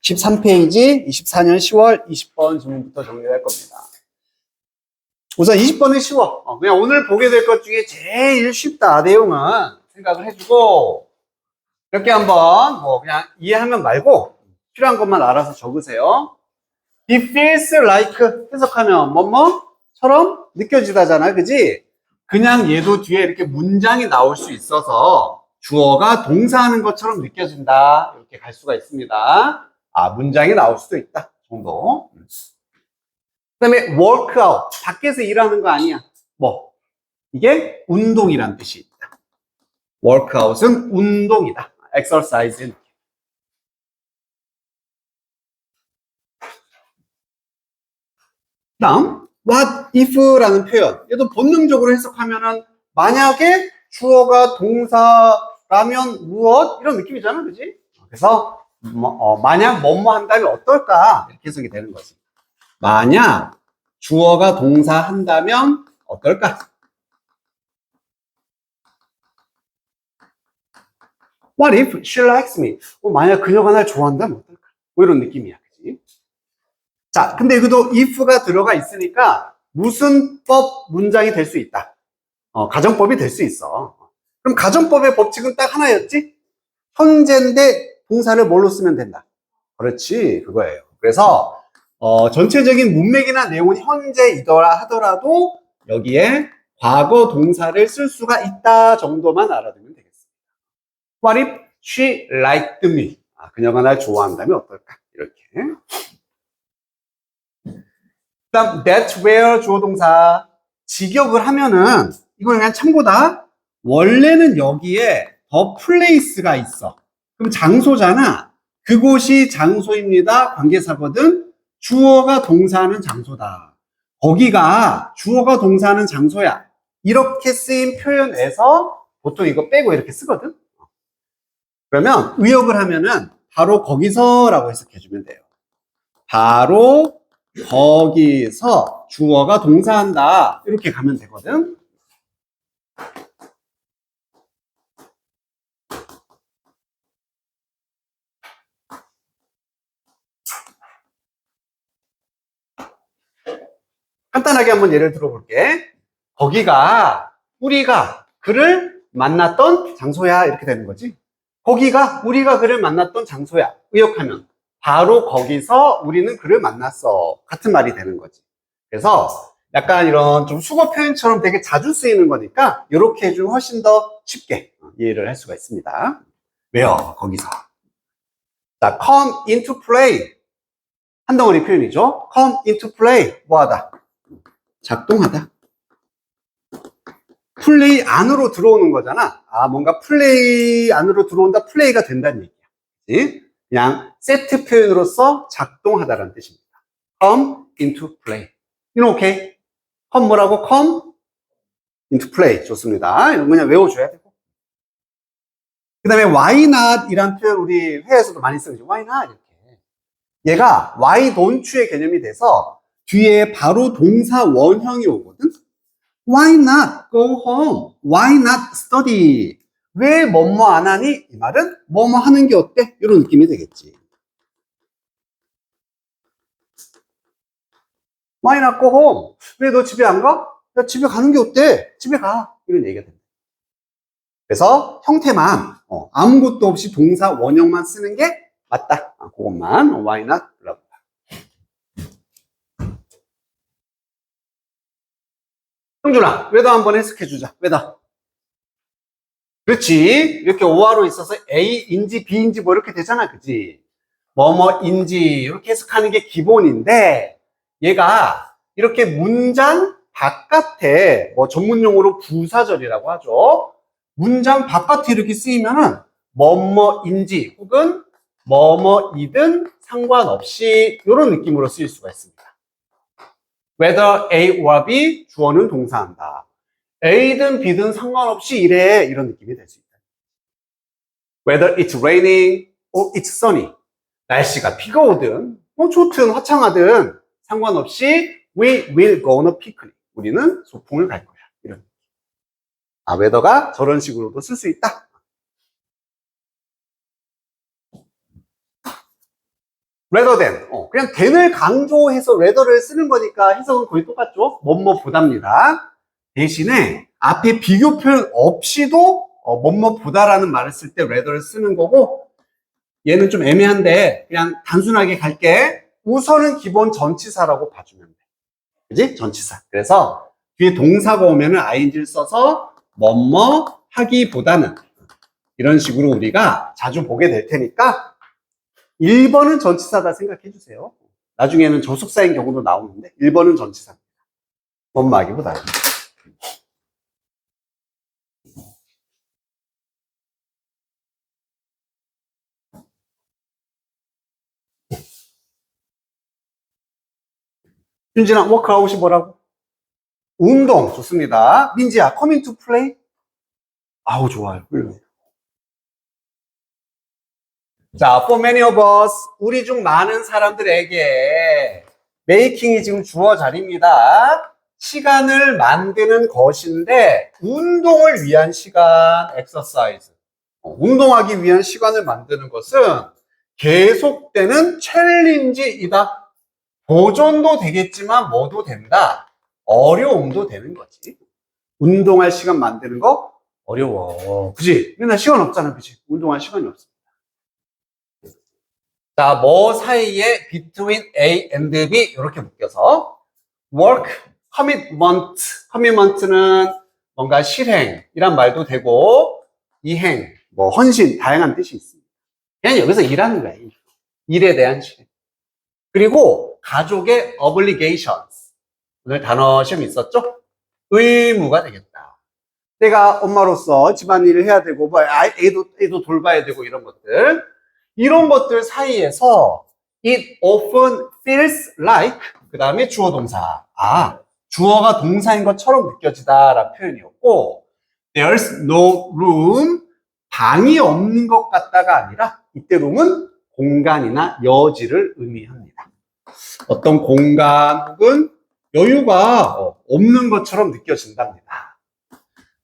13페이지 24년 10월 20번 질문부터 정리할 겁니다. 우선 20번은 쉬워. 그냥 오늘 보게 될 것 중에 제일 쉽다. 내용은 생각을 해주고 이렇게 한번 그냥 이해하면 말고 필요한 것만 알아서 적으세요. It feels like 해석하면 뭐뭐처럼 느껴지다잖아, 그지? 그냥 얘도 뒤에 이렇게 문장이 나올 수 있어서 주어가 동사하는 것처럼 느껴진다. 이렇게 갈 수가 있습니다. 문장이 나올 수도 있다. 정도. 그 다음에 work out. 밖에서 일하는 거 아니야. 이게 운동이란 뜻이 있다. work out은 운동이다. exercise. 다음, what if라는 표현. 얘도 본능적으로 해석하면은 만약에 주어가 동사라면 무엇? 이런 느낌이잖아, 그지? 그래서 만약 뭐뭐 한다면 어떨까? 이렇게 해석이 되는 거지. 만약 주어가 동사 한다면 어떨까? What if she likes me? 만약 그녀가 날 좋아한다면 어떨까? 이런 느낌이야, 그지? 자, 근데 여기도 if가 들어가 있으니까 무슨 법 문장이 될 수 있다. 가정법이 될 수 있어. 그럼 가정법의 법칙은 딱 하나였지? 현재인데 동사를 뭘로 쓰면 된다. 그렇지, 그거예요. 그래서 전체적인 문맥이나 내용은 현재이더라 하더라도 여기에 과거 동사를 쓸 수가 있다 정도만 알아두면 되겠습니다. What if she liked me? 그녀가 날 좋아한다면 어떨까? 이렇게. 그다음 that's where 주어 동사 직역을 하면은 이건 그냥 참고다. 원래는 여기에 the place가 있어. 그럼 장소잖아. 그곳이 장소입니다. 관계사거든. 주어가 동사하는 장소다. 거기가 주어가 동사하는 장소야. 이렇게 쓰인 표현에서 보통 이거 빼고 이렇게 쓰거든. 그러면 의역을 하면은 바로 거기서라고 해석해주면 돼요. 바로 거기서 주어가 동사한다. 이렇게 가면 되거든. 간단하게 한번 예를 들어볼게. 거기가 우리가 그를 만났던 장소야. 이렇게 되는 거지. 거기가 우리가 그를 만났던 장소야. 의역하면 바로 거기서 우리는 그를 만났어. 같은 말이 되는 거지. 그래서 약간 이런 좀 수거 표현처럼 되게 자주 쓰이는 거니까 이렇게 해주면 훨씬 더 쉽게 이해를 할 수가 있습니다. 왜요? 거기서. 자, come into play. 한 덩어리 표현이죠. come into play. 뭐하다? 작동하다. 플레이 안으로 들어오는 거잖아. 뭔가 플레이 안으로 들어온다. 플레이가 된다는 얘기야. 그냥 세트 표현으로서 작동하다라는 뜻입니다. come into play. 이건 오케이. come 뭐라고? come into play. 좋습니다. 이건 그냥 외워줘야 되고. 그 다음에 why not 이란 표현 우리 회에서도 많이 쓰죠. why not 이렇게. 얘가 why don't you의 개념이 돼서 뒤에 바로 동사 원형이 오거든. Why not go home? Why not study? 왜 뭐뭐 안 하니? 이 말은 뭐뭐 하는 게 어때? 이런 느낌이 되겠지. Why not go home? 왜 너 집에 안 가? 야, 집에 가는 게 어때? 집에 가. 이런 얘기가 됩니다. 그래서 형태만 아무것도 없이 동사 원형만 쓰는 게 맞다. 그것만 why not? 형준아, 웨더 한번 해석해주자. 웨더. 그렇지. 이렇게 오화로 있어서 A인지 B인지 뭐 이렇게 되잖아. 그지? 뭐뭐인지 이렇게 해석하는 게 기본인데 얘가 이렇게 문장 바깥에 전문용어로 부사절이라고 하죠. 문장 바깥에 이렇게 쓰이면은 뭐뭐인지 혹은 뭐뭐이든 상관없이 이런 느낌으로 쓰일 수가 있습니다. whether A와 B 주어는 동사한다. A든 B든 상관없이 이래 이런 느낌이 될 수 있다. Whether it's raining or it's sunny. 날씨가 비가 오든 좋든 화창하든 상관없이 we will go on a picnic. 우리는 소풍을 갈 거야. 이런. whether가 저런 식으로도 쓸 수 있다. rather than. 그냥 than을 강조해서 rather를 쓰는 거니까 해석은 거의 똑같죠? 뭐뭐보다입니다. 대신에 앞에 비교 표현 없이도 뭐뭐보다라는 말을 쓸 때 rather를 쓰는 거고, 얘는 좀 애매한데 그냥 단순하게 갈게. 우선은 기본 전치사라고 봐주면 돼. 그지? 전치사. 그래서 뒤에 동사가 오면은 ing를 써서 뭐뭐 하기보다는, 이런 식으로 우리가 자주 보게 될 테니까 1번은 전치사다 생각해 주세요. 나중에는 조숙사인 경우도 나오는데 1번은 전치사입니다. 뭐뭐 하기보다. 윤진아, 워크아웃이 뭐라고? 운동. 좋습니다. 민지야, coming to play? 아우, 좋아요. 자, for many of us, 우리 중 많은 사람들에게 making이 지금 주어 자리입니다. 시간을 만드는 것인데 운동을 위한 시간, exercise. 운동하기 위한 시간을 만드는 것은 계속되는 챌린지이다. 도전도 되겠지만 뭐도 된다. 어려움도 되는 거지. 운동할 시간 만드는 거 어려워. 그지? 맨날 시간 없잖아. 그지? 운동할 시간이 없어. 자, 뭐 사이에 between A and B 이렇게 묶여서 work, commitment. commitment는 뭔가 실행이란 말도 되고 이행, 뭐 헌신, 다양한 뜻이 있습니다. 그냥 여기서 일하는 거야. 일에 대한 실행. 그리고 가족의 obligations. 오늘 단어 시험 있었죠? 의무가 되겠다. 내가 엄마로서 집안일을 해야 되고, 뭐 애도 돌봐야 되고 이런 것들. 이런 것들 사이에서 it often feels like, 그 다음에 주어 동사. 주어가 동사인 것처럼 느껴지다라는 표현이었고, there's no room, 방이 없는 것 같다가 아니라, 이때 room은 공간이나 여지를 의미합니다. 어떤 공간 혹은 여유가 없는 것처럼 느껴진답니다.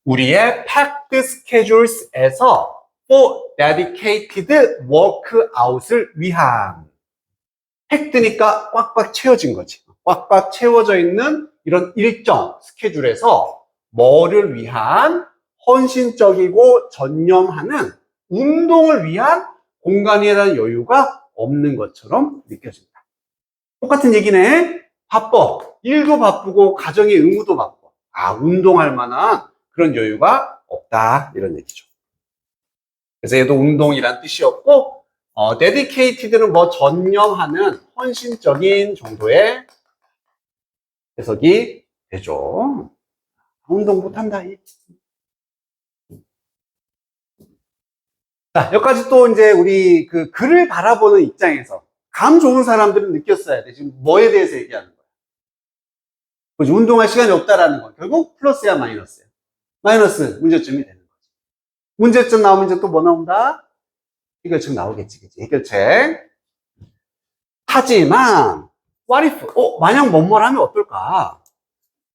우리의 packed schedules에서 for dedicated workout을 위한, 팩트니까 꽉꽉 채워진 거지. 꽉꽉 채워져 있는 이런 일정 스케줄에서 뭐를 위한 헌신적이고 전념하는 운동을 위한 공간에 대한 여유가 없는 것처럼 느껴진다. 똑같은 얘기네. 바빠. 일도 바쁘고 가정의 의무도 바빠. 운동할 만한 그런 여유가 없다. 이런 얘기죠. 그래서 얘도 운동이란 뜻이었고, dedicated는 뭐 전념하는 헌신적인 정도의 해석이 되죠. 운동 못한다. 자, 여기까지 또 이제 우리 그 글을 바라보는 입장에서 감 좋은 사람들은 느꼈어야 돼. 지금 뭐에 대해서 얘기하는 거야? 그렇지? 운동할 시간이 없다라는 건 결국 플러스야, 마이너스야? 마이너스, 문제점이 되는 거지. 문제점 나오면 이제 또 뭐 나온다? 해결책 나오겠지, 그치? 해결책. 하지만, what if, 만약 뭐뭐를 하면 어떨까?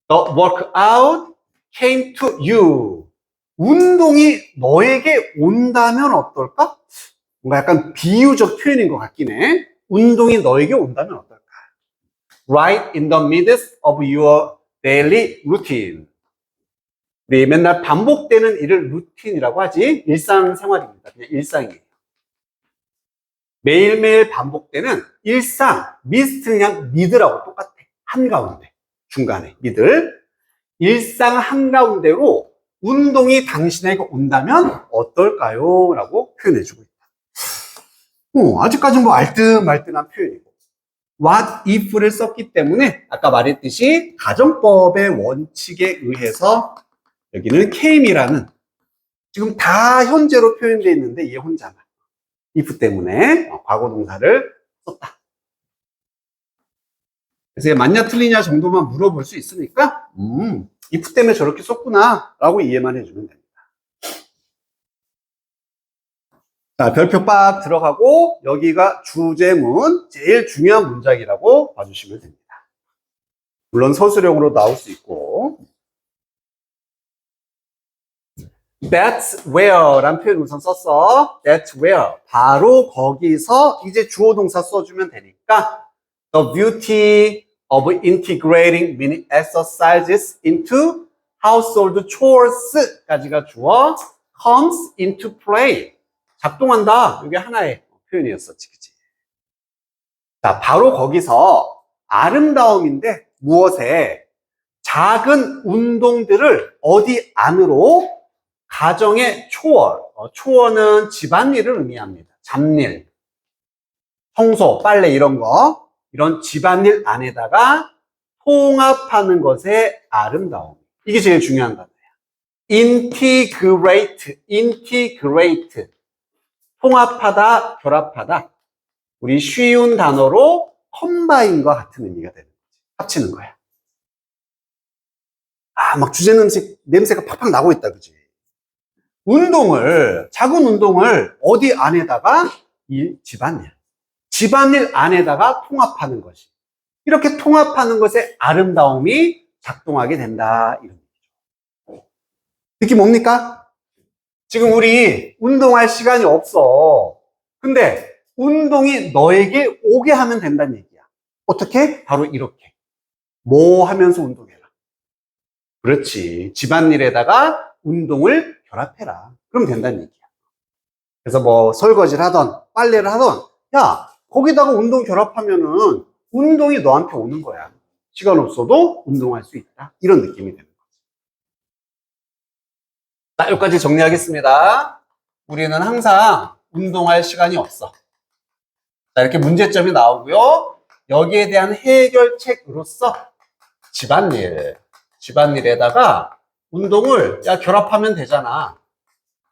The workout came to you. 운동이 너에게 온다면 어떨까? 뭔가 약간 비유적 표현인 것 같긴 해. 운동이 너에게 온다면 어떨까? Right in the midst of your daily routine. 우리 맨날 반복되는 일을 루틴이라고 하지. 일상생활입니다. 그냥 일상이에요. 매일매일 반복되는 일상, midst는 그냥 mid라고 똑같아. 한가운데, 중간에 middle. 일상 한가운데로 운동이 당신에게 온다면 어떨까요? 라고 표현해주고 있다. 아직까지는 뭐 알듯말듯한 표현이고. what if를 썼기 때문에 아까 말했듯이 가정법의 원칙에 의해서 여기는 came이라는, 지금 다 현재로 표현되어 있는데 얘 혼자만 if 때문에 과거 동사를 썼다. 그래서 얘 맞냐 틀리냐 정도만 물어볼 수 있으니까 if 때문에 저렇게 썼구나 라고 이해만 해주면 됩니다. 자, 별표 빡 들어가고 여기가 주제문, 제일 중요한 문장이라고 봐주시면 됩니다. 물론 서술형으로 나올 수 있고. That's where란 표현 우선 썼어. That's where. 바로 거기서 이제 주어 동사 써주면 되니까 The beauty of integrating mini exercises into household chores까지가 주어 comes into play. 작동한다. 이게 하나의 표현이었었지. 그치? 자, 바로 거기서 아름다움인데 무엇에? 작은 운동들을 어디 안으로? 가정의 초월. 초월은 집안일을 의미합니다. 잡일, 청소, 빨래 이런 거. 이런 집안일 안에다가 통합하는 것의 아름다움. 이게 제일 중요한 단어야. integrate, integrate. 통합하다, 결합하다. 우리 쉬운 단어로 컴바인과 같은 의미가 되는 거지. 합치는 거야. 아, 막 주제 냄새가 팍팍 나고 있다, 그지? 작은 운동을 어디 안에다가? 이 집안일 안에다가 통합하는 것이. 이렇게 통합하는 것에 아름다움이 작동하게 된다. 이런 얘기죠. 느낌 뭡니까? 지금 우리 운동할 시간이 없어. 근데 운동이 너에게 오게 하면 된다는 얘기야. 어떻게? 바로 이렇게. 뭐 하면서 운동해라. 그렇지. 집안일에다가 운동을 결합해라. 그럼 된다는 얘기야. 그래서 뭐 설거지를 하던 빨래를 하던 야, 거기다가 운동 결합하면은 운동이 너한테 오는 거야. 시간 없어도 운동할 수 있다. 이런 느낌이 되는 거지. 자, 여기까지 정리하겠습니다. 우리는 항상 운동할 시간이 없어. 자, 이렇게 문제점이 나오고요. 여기에 대한 해결책으로서 집안일에다가 운동을 결합하면 되잖아.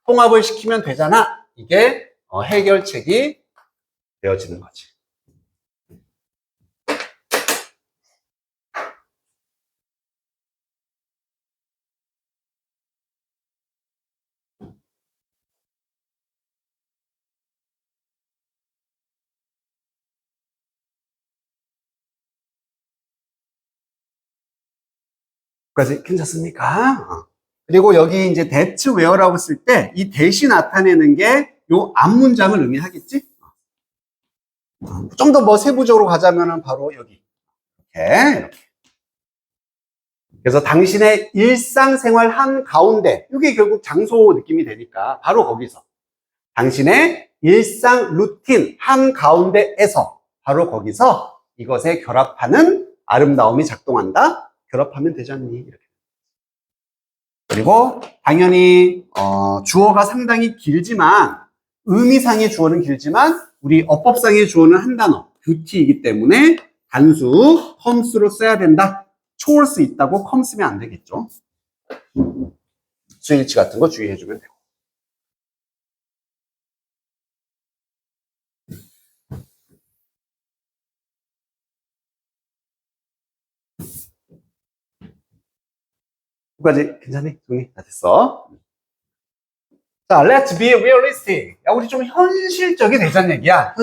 통합을 시키면 되잖아. 이게 해결책이 되어지는 거지. 여기까지 괜찮습니까? 그리고 여기 이제 that's where라고 쓸 때 이 대시 나타내는 게 요 앞문장을 의미하겠지? 좀 더 뭐 세부적으로 가자면은 바로 여기. 이렇게. 그래서 당신의 일상생활 한가운데, 이게 결국 장소 느낌이 되니까 바로 거기서. 당신의 일상 루틴 한가운데에서 바로 거기서 이것에 결합하는 아름다움이 작동한다. 결합하면 되지 않니? 이렇게. 그리고 당연히 주어가 상당히 길지만 의미상의 주어는 길지만 우리 어법상의 주어는 한 단어 뷰티이기 때문에 단수 comes로 써야 된다. 초월 수 있다고 come 쓰면 안 되겠죠. 수일치 같은 거 주의해주면 되고. 여기까지 괜찮니? 정리 다 됐어. 자, let's be realistic. 야, 우리 좀 현실적이 되자는 얘기야.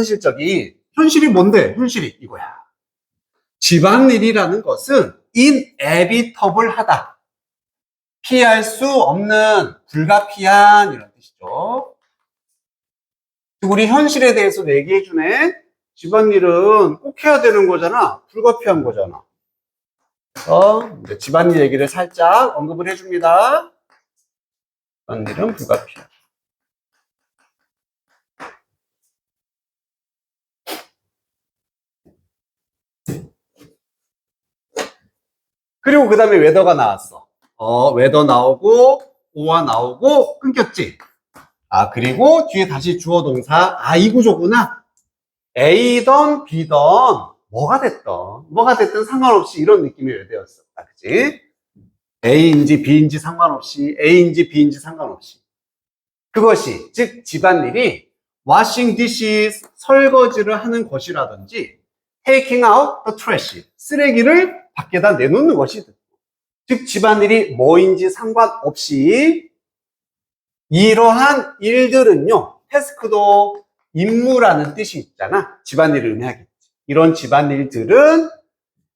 현실이 뭔데? 현실이 이거야. 집안일이라는 것은 inevitable하다. 피할 수 없는, 불가피한 이런 뜻이죠. 우리 현실에 대해서 얘기해주네. 집안일은 꼭 해야 되는 거잖아. 불가피한 거잖아. 이제 집안일 얘기를 살짝 언급을 해줍니다. 집안일은 불가피한. 그리고 그 다음에 웨더가 나왔어. 웨더 나오고, 오와 나오고, 끊겼지? 아, 그리고 뒤에 다시 주어 동사. 아, 이 구조구나. A던 B던 뭐가 됐든 상관없이 이런 느낌이 웨더였어. 그치? A인지 B인지 상관없이, A인지 B인지 상관없이. 그것이, 즉, 집안일이 washing dishes, 설거지를 하는 것이라든지, taking out the trash, 쓰레기를 밖에다 내놓는 것이든. 즉, 집안일이 뭐인지 상관없이, 이러한 일들은요, 태스크도 임무라는 뜻이 있잖아. 집안일을 의미하겠지. 이런 집안일들은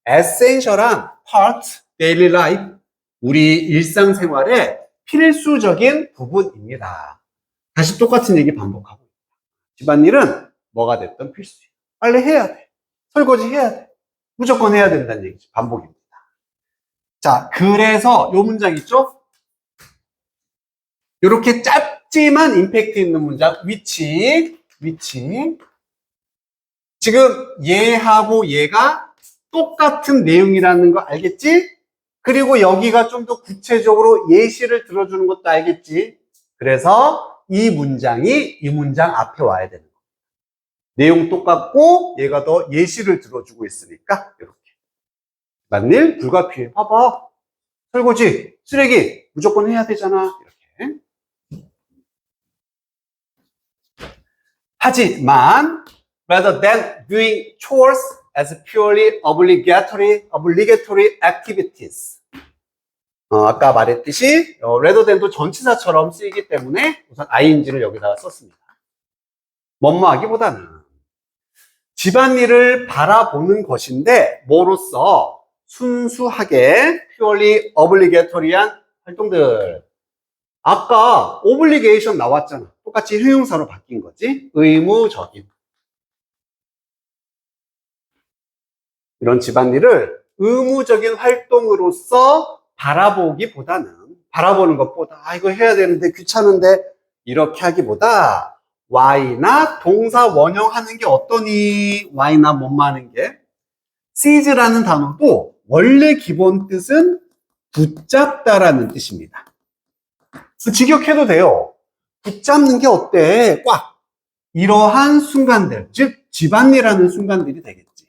essential한 part, daily life, 우리 일상생활의 필수적인 부분입니다. 다시 똑같은 얘기 반복하고. 집안일은 뭐가 됐든 필수야. 빨리 해야 돼. 설거지 해야 돼. 무조건 해야 된다는 얘기죠. 반복입니다. 자, 그래서 요 문장 있죠? 이렇게 짧지만 임팩트 있는 문장, which. 지금 얘하고 얘가 똑같은 내용이라는 거 알겠지? 그리고 여기가 좀 더 구체적으로 예시를 들어주는 것도 알겠지? 그래서 이 문장이 이 문장 앞에 와야 되는 거야. 내용 똑같고 얘가 더 예시를 들어주고 있으니까 이렇게. 만일 불가피해. 봐봐. 설거지, 쓰레기 무조건 해야 되잖아. 이렇게. 하지만 rather than doing chores as purely obligatory activities. 아까 말했듯이 rather than도 전치사처럼 쓰이기 때문에 우선 ing를 여기다가 썼습니다. 뭐뭐하기보다는 집안일을 바라보는 것인데 뭐로써 순수하게 purely obligatory한 활동들. 아까 obligation 나왔잖아. 똑같이 형용사로 바뀐 거지. 의무적인. 이런 집안일을 의무적인 활동으로서 바라보기보다는, 바라보는 것보다 이거 해야 되는데 귀찮은데 이렇게 하기보다 why나 동사 원형하는 게 어떠니? why나 뭐뭐 하는 게 seize라는 단어도 원래 기본 뜻은 붙잡다라는 뜻입니다. 직역해도 돼요. 붙잡는 게 어때? 꽉! 이러한 순간들, 즉 집안일하는 순간들이 되겠지.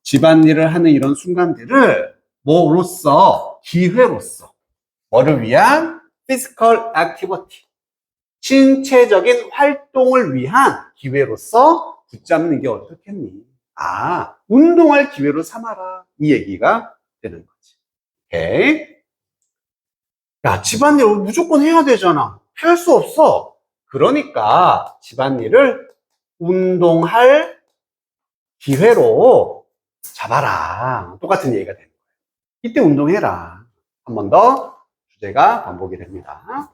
집안일을 하는 이런 순간들을 뭐로써? 기회로서. 뭐를 위한? physical activity. 신체적인 활동을 위한 기회로서 붙잡는 게 어떻겠니? 운동할 기회로 삼아라. 이 얘기가 되는 거지. 오케이. 야, 집안일 무조건 해야 되잖아. 피할 수 없어. 그러니까 집안일을 운동할 기회로 잡아라. 똑같은 얘기가 되는 거예요. 이때 운동해라. 한 번 더 주제가 반복이 됩니다.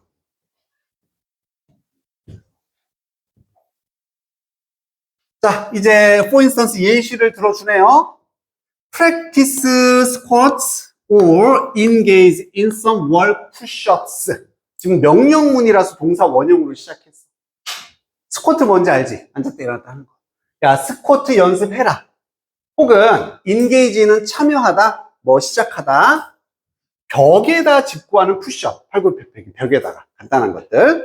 자, 이제 for instance 예시를 들어주네요. Practice squats or engage in some wall push-ups. 지금 명령문이라서 동사 원형으로 시작했어. 스쿼트 뭔지 알지? 앉았다 일어났다 하는 거. 야, 스쿼트 연습해라. 혹은 engage는 참여하다, 뭐 시작하다. 벽에다 짚고하는 푸시업, 팔굽혀펴기 벽에다가 간단한 것들.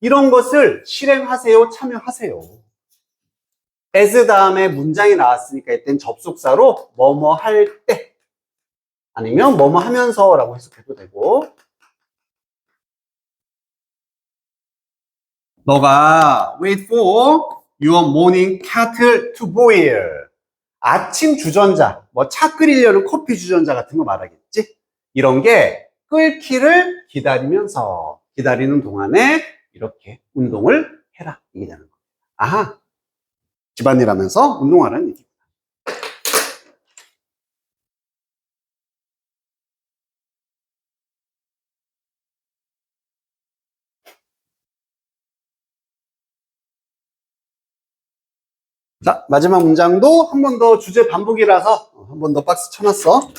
이런 것을 실행하세요, 참여하세요. as 다음에 문장이 나왔으니까 이땐 접속사로 뭐뭐 할 때 아니면 뭐뭐 하면서 라고 해석해도 되고, 너가 wait for your morning kettle to boil. 아침 주전자, 뭐 차 끓이려는 커피 주전자 같은 거 말하겠지? 이런 게 끓기를 기다리면서, 기다리는 동안에 이렇게 운동을 해라. 이게 되는 거예요. 아하. 집안일 하면서 운동하라는 얘기입니다. 자, 마지막 문장도 한 번 더 주제 반복이라서 한 번 더 박스 쳐놨어.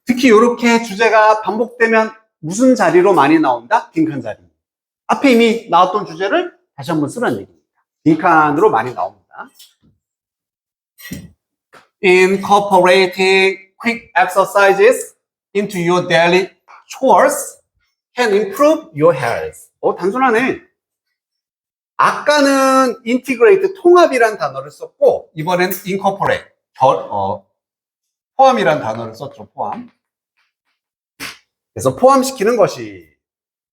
특히 이렇게 주제가 반복되면 무슨 자리로 많이 나온다? 빈칸 자리. 앞에 이미 나왔던 주제를 다시 한번 쓰라는 얘기입니다. 빈칸으로 많이 나옵니다. Incorporating quick exercises into your daily chores can improve your health. 단순하네. 아까는 integrate, 통합이란 단어를 썼고, 이번엔 incorporate, 포함이란 단어를 썼죠, 포함. 그래서 포함시키는 것이,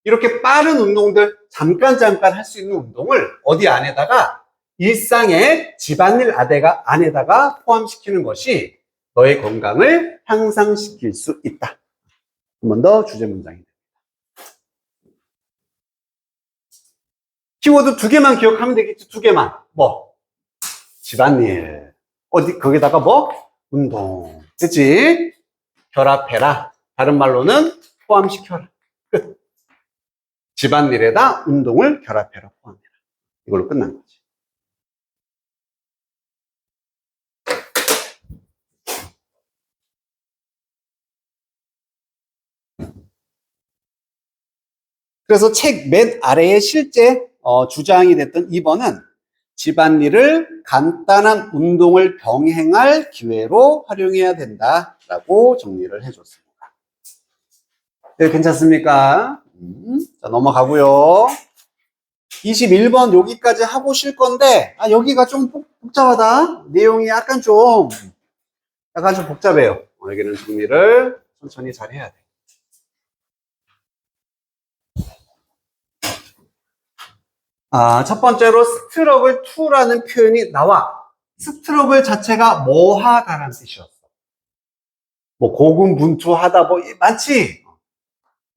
이렇게 빠른 운동들, 잠깐 할 수 있는 운동을 어디 안에다가, 일상의 집안일 안에다가 포함시키는 것이 너의 건강을 향상시킬 수 있다. 한 번 더 주제 문장입니다. 키워드 2개만 기억하면 되겠지. 2개만. 뭐? 집안일. 거기다가 뭐? 운동. 그치? 결합해라. 다른 말로는 포함시켜라. 끝. 집안일에다 운동을 결합해라. 포함해라. 이걸로 끝난 거지. 그래서 책 맨 아래에 실제 주장이 됐던 2번은 집안일을 간단한 운동을 병행할 기회로 활용해야 된다라고 정리를 해줬습니다. 네, 괜찮습니까? 자, 넘어가고요. 21번 여기까지 하고 쉴 건데, 여기가 좀 복잡하다. 내용이 약간 좀 복잡해요. 여기는 정리를 천천히 잘 해야 돼. 첫 번째로 스트러글 투라는 표현이 나와. 스트러글 자체가 뭐 하다라는 뜻이었어. 뭐 고군분투하다 뭐 많지.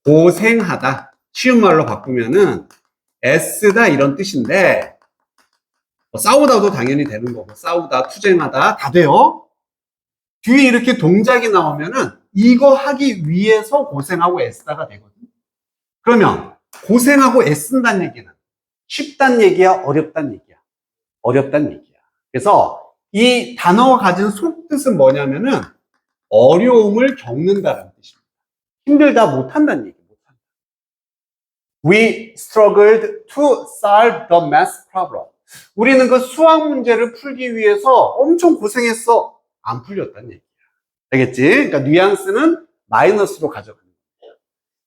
고생하다. 쉬운 말로 바꾸면은 애쓰다 이런 뜻인데 뭐 싸우다도 당연히 되는 거고 싸우다, 투쟁하다 다 돼요. 뒤에 이렇게 동작이 나오면은 이거 하기 위해서 고생하고 애쓰다가 되거든. 그러면 고생하고 애쓴다는 얘기는 쉽단 얘기야, 어렵단 얘기야? 어렵단 얘기야. 그래서 이 단어가 가진 속뜻은 뭐냐면은 어려움을 겪는다는 뜻입니다. 힘들다, 못한다는 얘기. 못한다. We struggled to solve the math problem. 우리는 그 수학 문제를 풀기 위해서 엄청 고생했어. 안 풀렸다는 얘기야. 알겠지? 그러니까 뉘앙스는 마이너스로 가져가는 거야.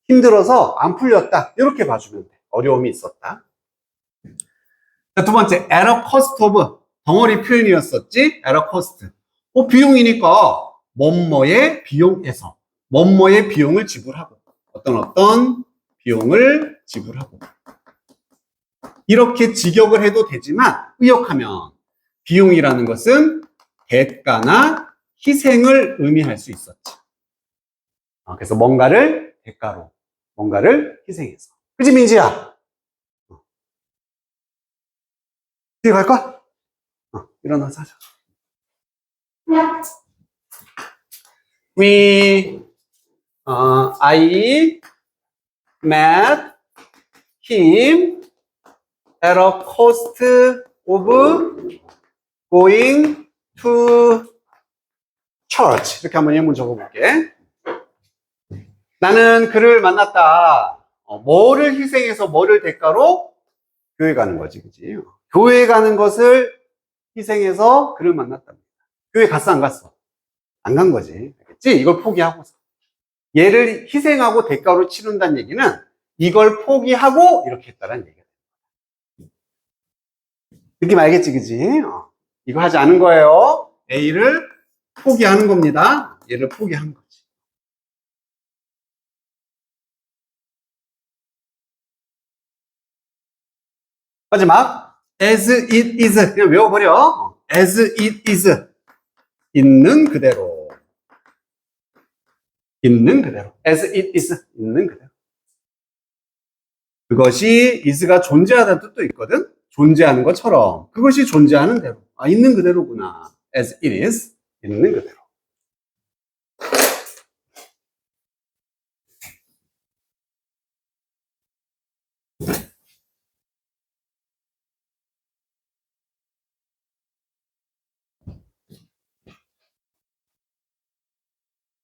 힘들어서 안 풀렸다. 이렇게 봐주면 돼. 어려움이 있었다. 자, 두 번째, at a cost of. 덩어리 표현이었었지? at a cost. 비용이니까 뭐뭐의 비용에서 뭐뭐의 비용을 지불하고 어떤 비용을 지불하고 이렇게 직역을 해도 되지만 의역하면 비용이라는 것은 대가나 희생을 의미할 수 있었지. 그래서 뭔가를 대가로 뭔가를 희생해서. 그치 민지야? 뒤에 갈까? 일어나서 하자. I met him at a cost of going to church. 이렇게 한번 예문 적어볼게. 나는 그를 만났다. 뭐를 희생해서 뭐를 대가로? 교회 가는 거지, 그치? 교회 가는 것을 희생해서 그를 만났답니다. 교회 갔어, 안 갔어? 안 간 거지. 알겠지? 이걸 포기하고서. 얘를 희생하고 대가로 치른다는 얘기는 이걸 포기하고 이렇게 했다는 얘기야. 느낌 알겠지, 그지? 이거 하지 않은 거예요. A를 포기하는 겁니다. 얘를 포기한 거지. 마지막, as it is. 그냥 외워버려. as it is. 있는 그대로. 있는 그대로. as it is. 있는 그대로. 그것이 is가 존재하다는 뜻도 있거든? 존재하는 것처럼. 그것이 존재하는 대로. 있는 그대로구나. as it is. 있는 그대로.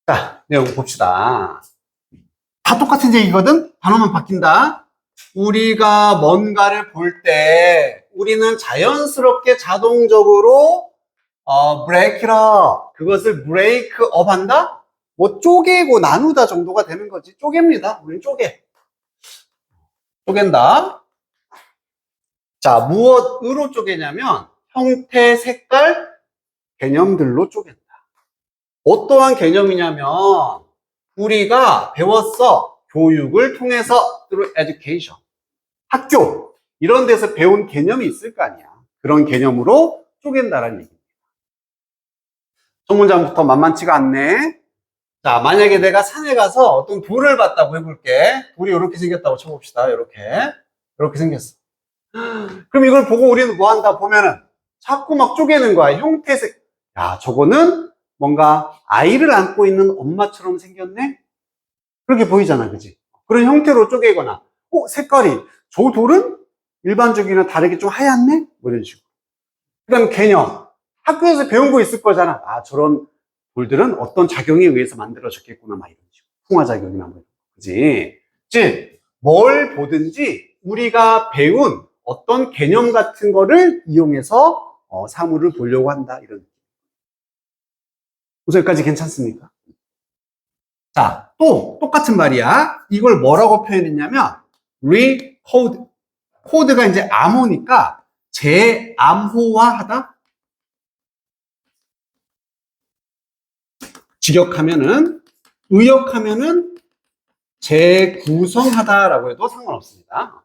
자, 내용 봅시다. 다 똑같은 얘기거든? 단어만 바뀐다. 우리가 뭔가를 볼 때 우리는 자연스럽게 자동적으로 break it up. 그것을 break up 한다? 뭐 쪼개고 나누다 정도가 되는 거지. 쪼갭니다. 우리는 쪼갠다. 자, 무엇으로 쪼개냐면 형태, 색깔, 개념들로 쪼갠다. 어떠한 개념이냐면 우리가 배웠어. 교육을 통해서 through education. 학교 이런 데서 배운 개념이 있을 거 아니야. 그런 개념으로 쪼갠다라는 얘기입니다. 첫 문장부터 만만치가 않네. 자, 만약에 내가 산에 가서 어떤 돌을 봤다고 해볼게. 돌이 이렇게 생겼다고 쳐봅시다. 이렇게 생겼어. 그럼 이걸 보고 우리는 뭐 한다 보면은 자꾸 막 쪼개는 거야. 형태색. 야, 저거는 뭔가 아이를 안고 있는 엄마처럼 생겼네? 그렇게 보이잖아, 그지? 그런 형태로 쪼개거나, 색깔이, 저 돌은 일반적이나 다르게 좀 하얗네? 뭐 이런 식으로. 그 다음 개념. 학교에서 배운 거 있을 거잖아. 아, 저런 돌들은 어떤 작용에 의해서 만들어졌겠구나, 막 이런 식으로. 풍화작용이나 뭐, 그지? 즉, 뭘 보든지 우리가 배운 어떤 개념 같은 거를 이용해서 사물을 보려고 한다, 이런. 우선 여기까지 괜찮습니까? 자, 또 똑같은 말이야. 이걸 뭐라고 표현했냐면 recode. 코드가 이제 암호니까 재암호화하다. 직역하면은 의역하면은 재구성하다라고 해도 상관없습니다.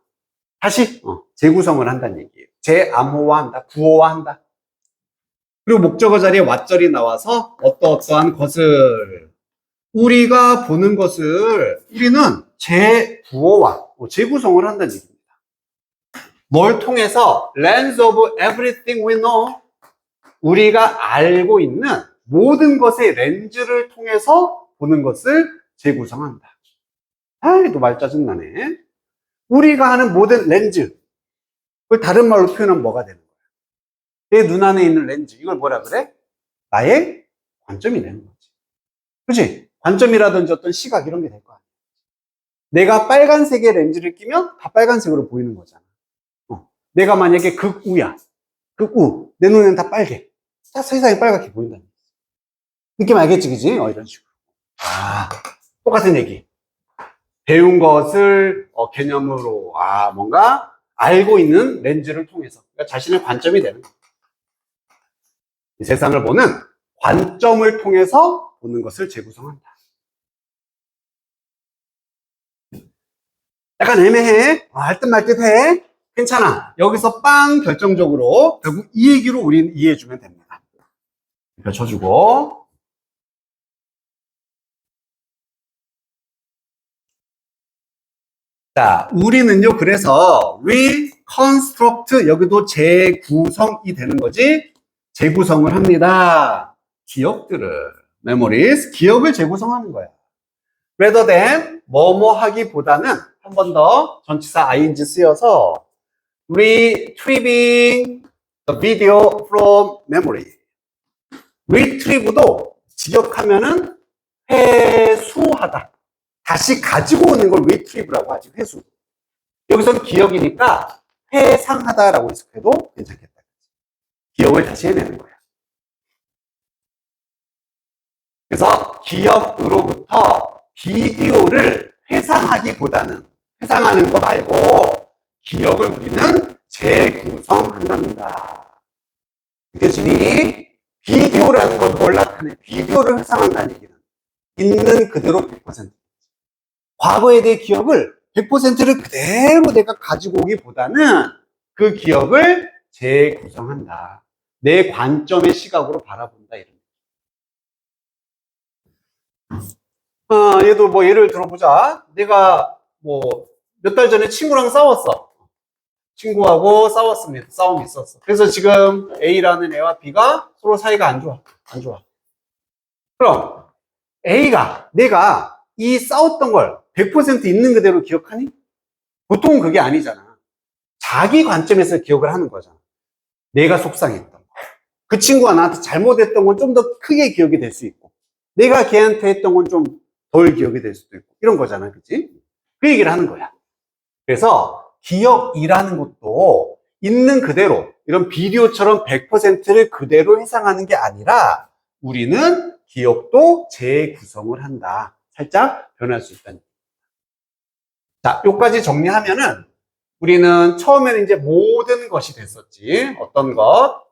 다시 재구성을 한다는 얘기예요. 재암호화한다, 구호화한다. 그리고 목적어 자리에 왓절이 나와서 어떠어떠한 것을 우리가 보는 것을 우리는 재구호화, 재구성을 한다는 얘기입니다. 뭘 통해서? lens of everything we know. 우리가 알고 있는 모든 것의 렌즈를 통해서 보는 것을 재구성한다. 아이, 또 말 짜증나네. 우리가 하는 모든 렌즈. 그걸 다른 말로 표현하면 뭐가 되는 거야? 내 눈 안에 있는 렌즈. 이걸 뭐라 그래? 나의 관점이 되는 거지. 그치? 관점이라든지 어떤 시각 이런 게 될 거야. 내가 빨간색의 렌즈를 끼면 다 빨간색으로 보이는 거잖아. 내가 만약에 극우야. 극우. 내 눈에는 다 빨개. 다 세상이 빨갛게 보인다는 거지. 느낌 알겠지, 그지? 이런 식으로. 아, 똑같은 얘기. 배운 것을 개념으로, 뭔가 알고 있는 렌즈를 통해서. 그러니까 자신의 관점이 되는 거예요. 이 세상을 보는 관점을 통해서 보는 것을 재구성한다. 약간 애매해. 할 듯 말 듯 해. 괜찮아. 여기서 빵 결정적으로 결국 이 얘기로 우리는 이해해주면 됩니다. 펼쳐주고. 자, 우리는요, 그래서 reconstruct, 여기도 재구성이 되는 거지. 재구성을 합니다. 기억들을, memories, 기억을 재구성하는 거야. rather than, 뭐뭐 하기보다는 한 번 더 전치사 ing 쓰여서 retrieving the video from memory. retrieve도 직역하면은 회수하다. 다시 가지고 오는 걸 retrieve라고 하지, 회수. 여기서는 기억이니까 회상하다라고 해석해도 괜찮겠다. 기억을 다시 해내는 거야. 그래서 기억으로부터 비디오를 회상하기보다는 회상하는 거 말고 기억을 우리는 재구성한답니다. 느껴지니? 비디오라는 건 뭘 나타내? 비디오를 회상한다는 얘기는 있는 그대로 100%. 과거에 대해 기억을 100%를 그대로 내가 가지고 오기보다는 그 기억을 재구성한다. 내 관점의 시각으로 바라본다. 이런. 얘도 뭐 예를 들어보자. 내가 뭐 몇 달 전에 친구랑 싸웠어. 친구하고 싸웠습니다. 싸움이 있었어. 그래서 지금 A라는 애와 B가 서로 사이가 안 좋아. 안 좋아. 그럼 A가 내가 이 싸웠던 걸 100% 있는 그대로 기억하니? 보통은 그게 아니잖아. 자기 관점에서 기억을 하는 거잖아. 내가 속상했던 거. 그 친구가 나한테 잘못했던 건 좀 더 크게 기억이 될 수 있고, 내가 걔한테 했던 건 좀 덜 기억이 될 수도 있고, 이런 거잖아. 그치? 그 얘기를 하는 거야. 그래서 기억이라는 것도 있는 그대로, 이런 비디오처럼 100%를 그대로 회상하는 게 아니라 우리는 기억도 재구성을 한다. 살짝 변할 수 있다는. 자, 요까지 정리하면은 우리는 처음에는 이제 모든 것이 됐었지. 어떤 것.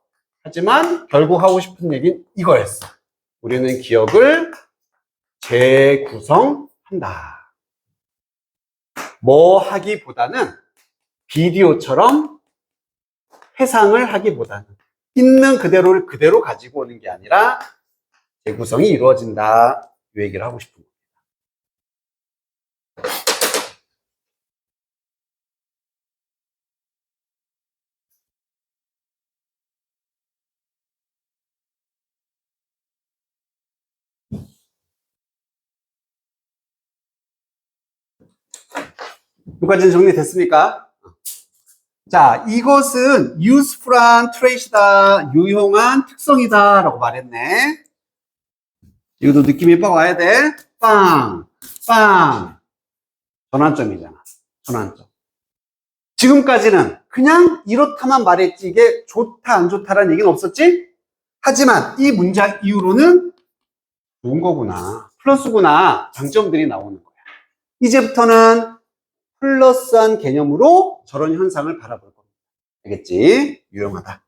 하지만 결국 하고 싶은 얘기는 이거였어. 우리는 기억을 재구성한다. 뭐 하기보다는 비디오처럼 회상을 하기보다는 있는 그대로를 그대로 가지고 오는 게 아니라 재구성이 이루어진다. 이 얘기를 하고 싶은 거예요. 여기까지는 정리됐습니까? 자, 이것은 useful한 트레이트다, 유용한 특성이다 라고 말했네. 이것도 느낌이 빡 와야 돼. 빵, 빵. 전환점이잖아. 전환점. 지금까지는 그냥 이렇다만 말했지 이게 좋다 안 좋다라는 얘기는 없었지? 하지만 이 문장 이후로는 좋은 거구나, 플러스구나, 장점들이 나오는 거야. 이제부터는 플러스한 개념으로 저런 현상을 바라볼 겁니다. 알겠지? 유용하다.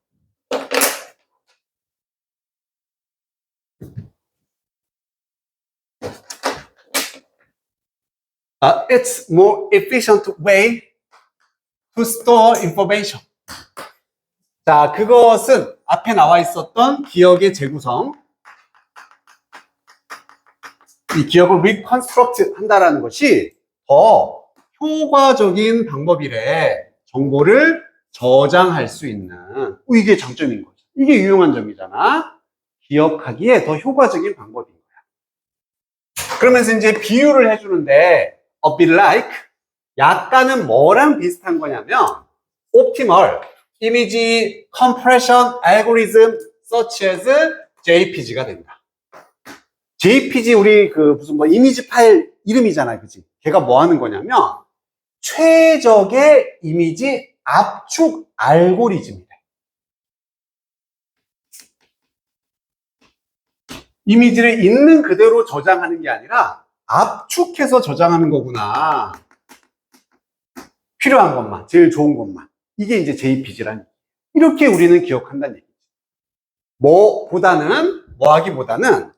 It's more efficient way to store information. 자, 그것은 앞에 나와 있었던 기억의 재구성, 이 기억을 reconstruct 한다라는 것이 더 효과적인 방법이래. 정보를 저장할 수 있는. 이게 장점인 거죠. 이게 유용한 점이잖아. 기억하기에 더 효과적인 방법인 거야. 그러면서 이제 비유를 해주는데 a bit like, 약간은 뭐랑 비슷한 거냐면 optimal image compression algorithm such as JPG가 된다. JPG 우리 그 무슨 뭐 이미지 파일 이름이잖아요, 그치? 걔가 뭐 하는 거냐면 최적의 이미지 압축 알고리즘이래. 이미지를 있는 그대로 저장하는 게 아니라 압축해서 저장하는 거구나. 필요한 것만, 제일 좋은 것만. 이게 이제 JPG라는, 이렇게 우리는 기억한다는 얘기지. 뭐 하기보다는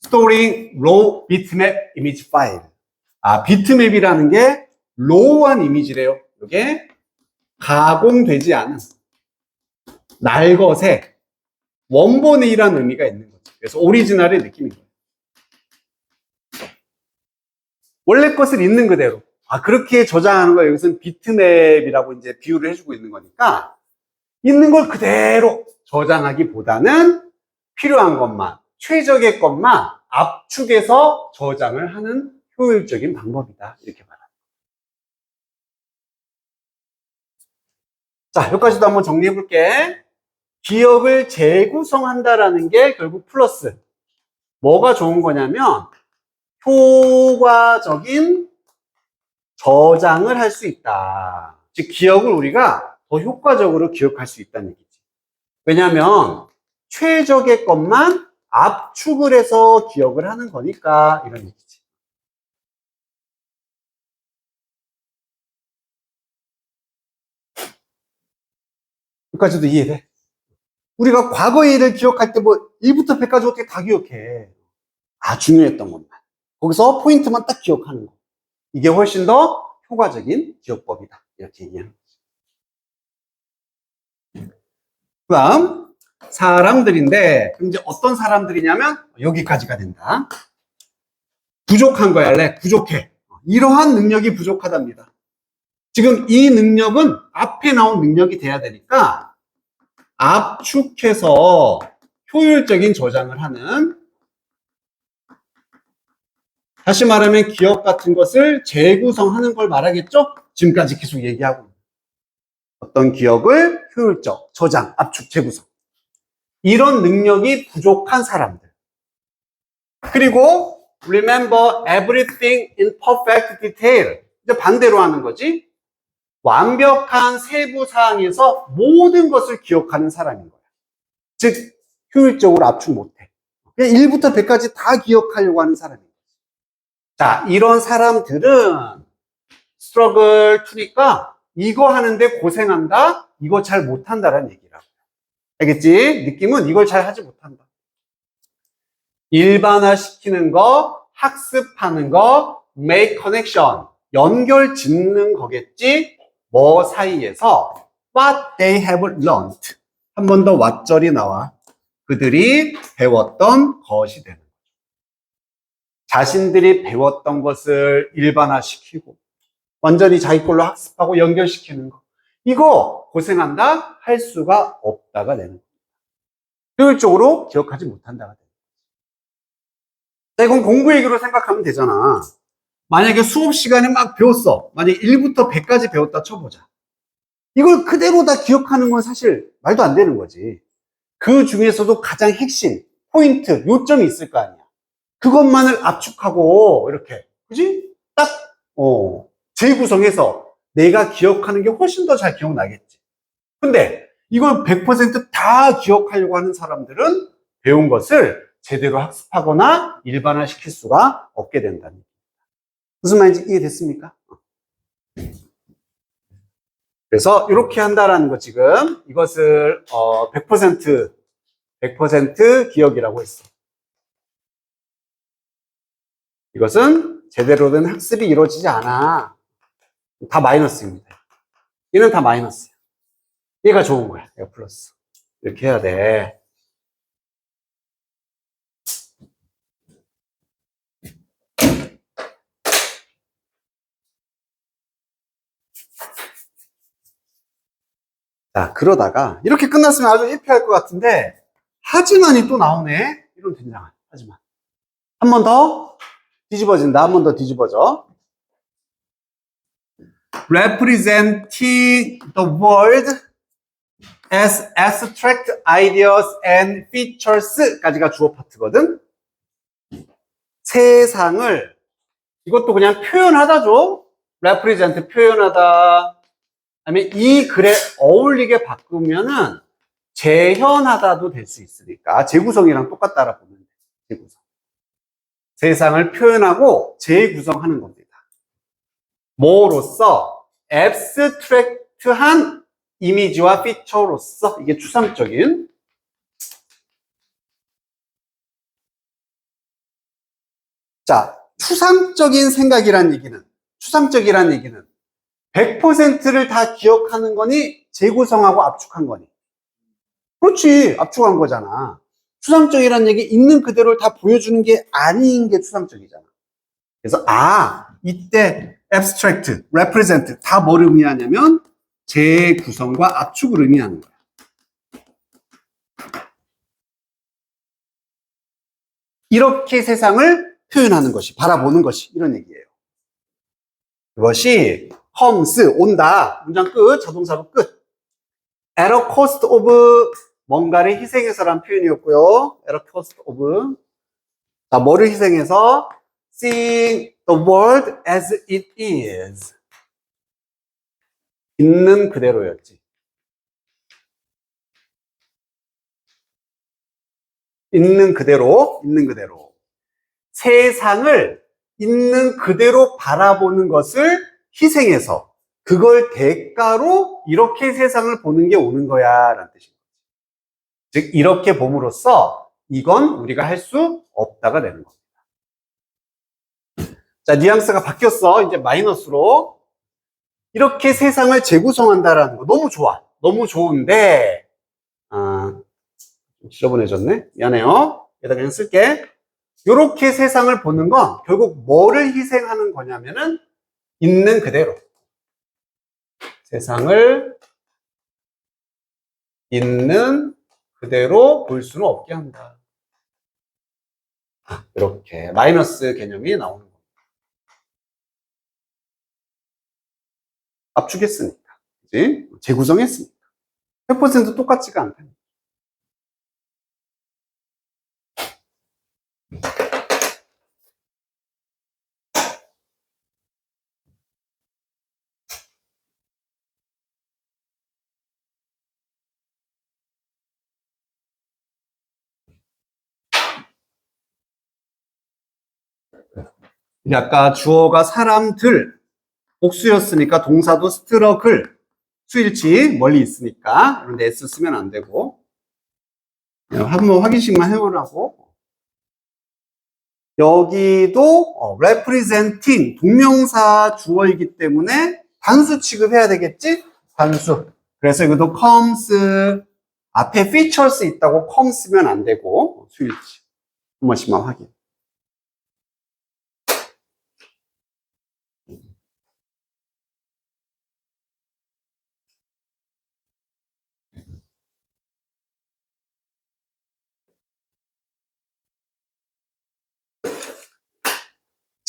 storing raw bitmap image file. 비트맵이라는 게 로우한 이미지래요. 이게 가공되지 않은 날것의 원본의 이라는 의미가 있는 거죠. 그래서 오리지널의 느낌인 거예요. 원래 것을 있는 그대로. 그렇게 저장하는 거, 여기서는 비트맵이라고 이제 비유를 해주고 있는 거니까, 있는 걸 그대로 저장하기보다는 필요한 것만, 최적의 것만 압축해서 저장을 하는 효율적인 방법이다. 이렇게 말합니다. 자, 여기까지도 한번 정리해 볼게. 기억을 재구성한다라는 게 결국 플러스. 뭐가 좋은 거냐면 효과적인 저장을 할 수 있다. 즉 기억을 우리가 더 효과적으로 기억할 수 있다는 얘기지. 왜냐하면 최적의 것만 압축을 해서 기억을 하는 거니까, 이런 얘기지. 여기까지도 이해돼? 우리가 과거의 일을 기억할 때 뭐 1부터 100까지 어떻게 다 기억해. 중요했던 것만. 거기서 포인트만 딱 기억하는 거. 이게 훨씬 더 효과적인 기억법이다. 이렇게 얘기하는 거죠. 그 다음, 사람들인데, 이제 어떤 사람들이냐면, 여기까지가 된다. 부족한 거야, 부족해. 이러한 능력이 부족하답니다. 지금 이 능력은 앞에 나온 능력이 돼야 되니까, 압축해서 효율적인 저장을 하는, 다시 말하면 기억 같은 것을 재구성하는 걸 말하겠죠? 지금까지 계속 얘기하고. 어떤 기억을 효율적, 저장, 압축, 재구성. 이런 능력이 부족한 사람들. 그리고 remember everything in perfect detail. 이제 반대로 하는 거지. 완벽한 세부 사항에서 모든 것을 기억하는 사람인 거야. 즉 효율적으로 압축 못해. 그냥 1부터 100까지 다 기억하려고 하는 사람인 거야. 자, 이런 사람들은 struggle to니까 이거 하는데 고생한다, 이거 잘 못한다라는 얘기라고. 알겠지? 느낌은 이걸 잘 하지 못한다. 일반화시키는 거, 학습하는 거, make connection, 연결 짓는 거겠지? 뭐 사이에서 what they have learned. 한 번 더 왓절이 나와. 그들이 배웠던 것이 되는 거죠. 자신들이 배웠던 것을 일반화시키고 완전히 자기 걸로 학습하고 연결시키는 거. 이거 고생한다? 할 수가 없다가 되는 거예요. 효율적으로 기억하지 못한다가 되는 거예요. 자, 이건 공부 얘기로 생각하면 되잖아. 만약에 수업 시간에 막 배웠어. 만약에 1부터 100까지 배웠다 쳐보자. 이걸 그대로 다 기억하는 건 사실 말도 안 되는 거지. 그 중에서도 가장 핵심, 포인트, 요점이 있을 거 아니야. 그것만을 압축하고 이렇게 그지? 딱 재구성해서 내가 기억하는 게 훨씬 더 잘 기억나겠지. 근데 이걸 100%다 기억하려고 하는 사람들은 배운 것을 제대로 학습하거나 일반화시킬 수가 없게 된다는 거예요. 무슨 말인지 이해됐습니까? 그래서 이렇게 한다라는 거 지금 이것을 100% 기억이라고 했어. 이것은 제대로 된 학습이 이루어지지 않아. 다 마이너스입니다. 얘는 다 마이너스야. 얘가 좋은 거야. 얘가 플러스. 이렇게 해야 돼. 자, 그러다가 이렇게 끝났으면 아주 해피할 것 같은데 하지만이 또 나오네. 이런 된장한 하지만. 한 번 더 뒤집어진다. 한 번 더 뒤집어져. Representing the world as abstract ideas and features까지가 주어 파트거든. 세상을 이것도 그냥 표현하다죠. represent 표현하다. 그다음에 이 글에 어울리게 바꾸면은 재현하다도 될 수 있으니까 재구성이랑 똑같다라 보면 돼. 재구성. 세상을 표현하고 재구성하는 겁니다. 뭐로써? 앱스트랙트한 이미지와 피처로서 이게 추상적인 자, 추상적인 생각이란 얘기는 추상적이란 얘기는 100%를 다 기억하는 거니 재구성하고 압축한 거니 그렇지 압축한 거잖아. 추상적이란 얘기 있는 그대로를 다 보여주는 게 아닌 게 추상적이잖아. 그래서 이때 abstract, represent 다 뭘 의미하냐면 재구성과 압축을 의미하는 거야. 이렇게 세상을 표현하는 것이 바라보는 것이 이런 얘기예요. 그것이 comes 온다 문장 끝 자동사로 끝 at a cost of 뭔가를 희생해서란 표현이었고요. at a cost of 자 뭐를 희생해서 seeing the world as it is 있는 그대로였지. 있는 그대로 세상을 있는 그대로 바라보는 것을 희생해서 그걸 대가로 이렇게 세상을 보는 게 오는 거야 라는 뜻인 거지. 즉 이렇게 봄으로써 이건 우리가 할 수 없다가 되는 겁니다. 자 뉘앙스가 바뀌었어. 이제 마이너스로 이렇게 세상을 재구성한다라는 거 너무 좋아. 너무 좋은데 지저분해졌네. 미안해요. 여기다 그냥 쓸게. 이렇게 세상을 보는 건 결국 뭐를 희생하는 거냐면은 있는 그대로 세상을 있는 그대로 볼 수는 없게 한다. 이렇게 마이너스 개념이 나오는 겁니다. 압축했으니까, 그치? 재구성했으니까 100% 똑같지가 않다. 아까 주어가 사람들 복수였으니까 동사도 스트러글 수일치 멀리 있으니까 그런데 S 쓰면 안 되고 한번 확인식만 해보라고. 여기도 representing 동명사 주어이기 때문에 단수 취급해야 되겠지? 단수. 그래서 이것도 comes 앞에 features 있다고 come 쓰면 안 되고 수일치 한 번씩만 확인.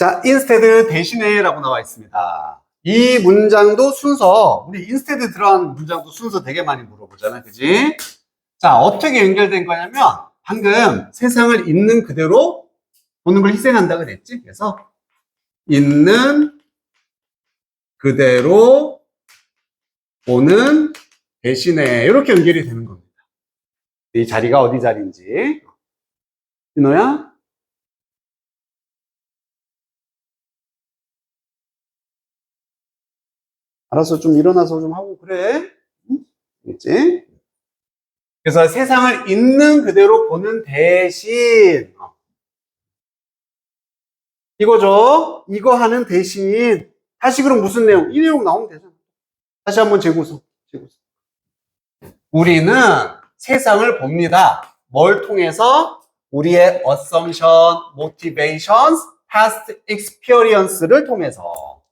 자, instead 대신에 라고 나와 있습니다. 이 문장도 순서, 우리 instead 들어간 문장도 순서 되게 많이 물어보잖아. 그지? 자, 어떻게 연결된 거냐면, 방금 세상을 있는 그대로 보는 걸 희생한다 그랬지? 그래서, 있는 그대로 보는 대신에, 이렇게 연결이 되는 겁니다. 이 자리가 어디 자리인지. 민호야? 알아서 좀 일어나서 좀 하고 그래. 알겠지? 그래서 세상을 있는 그대로 보는 대신 이거죠. 이거 하는 대신 다시 그럼 무슨 내용? 이 내용 나오면 되잖아. 다시 한번 재구성. 우리는 세상을 봅니다. 뭘 통해서? 우리의 assumption, motivations, past experience를 통해서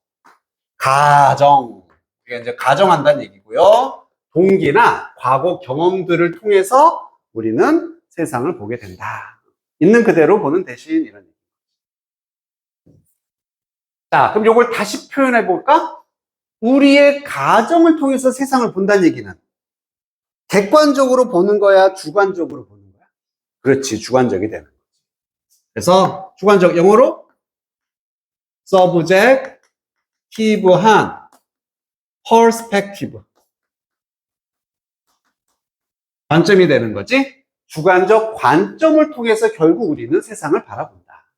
가정, 우리가 이제 가정한다는 얘기고요. 동기나 과거 경험들을 통해서 우리는 세상을 보게 된다. 있는 그대로 보는 대신 이런 얘기. 자, 그럼 이걸 다시 표현해 볼까? 우리의 가정을 통해서 세상을 본다는 얘기는 객관적으로 보는 거야, 주관적으로 보는 거야? 그렇지, 주관적이 되는 거지. 그래서 주관적 영어로 subjective한 perspective. 관점이 되는 거지. 주관적 관점을 통해서 결국 우리는 세상을 바라본다.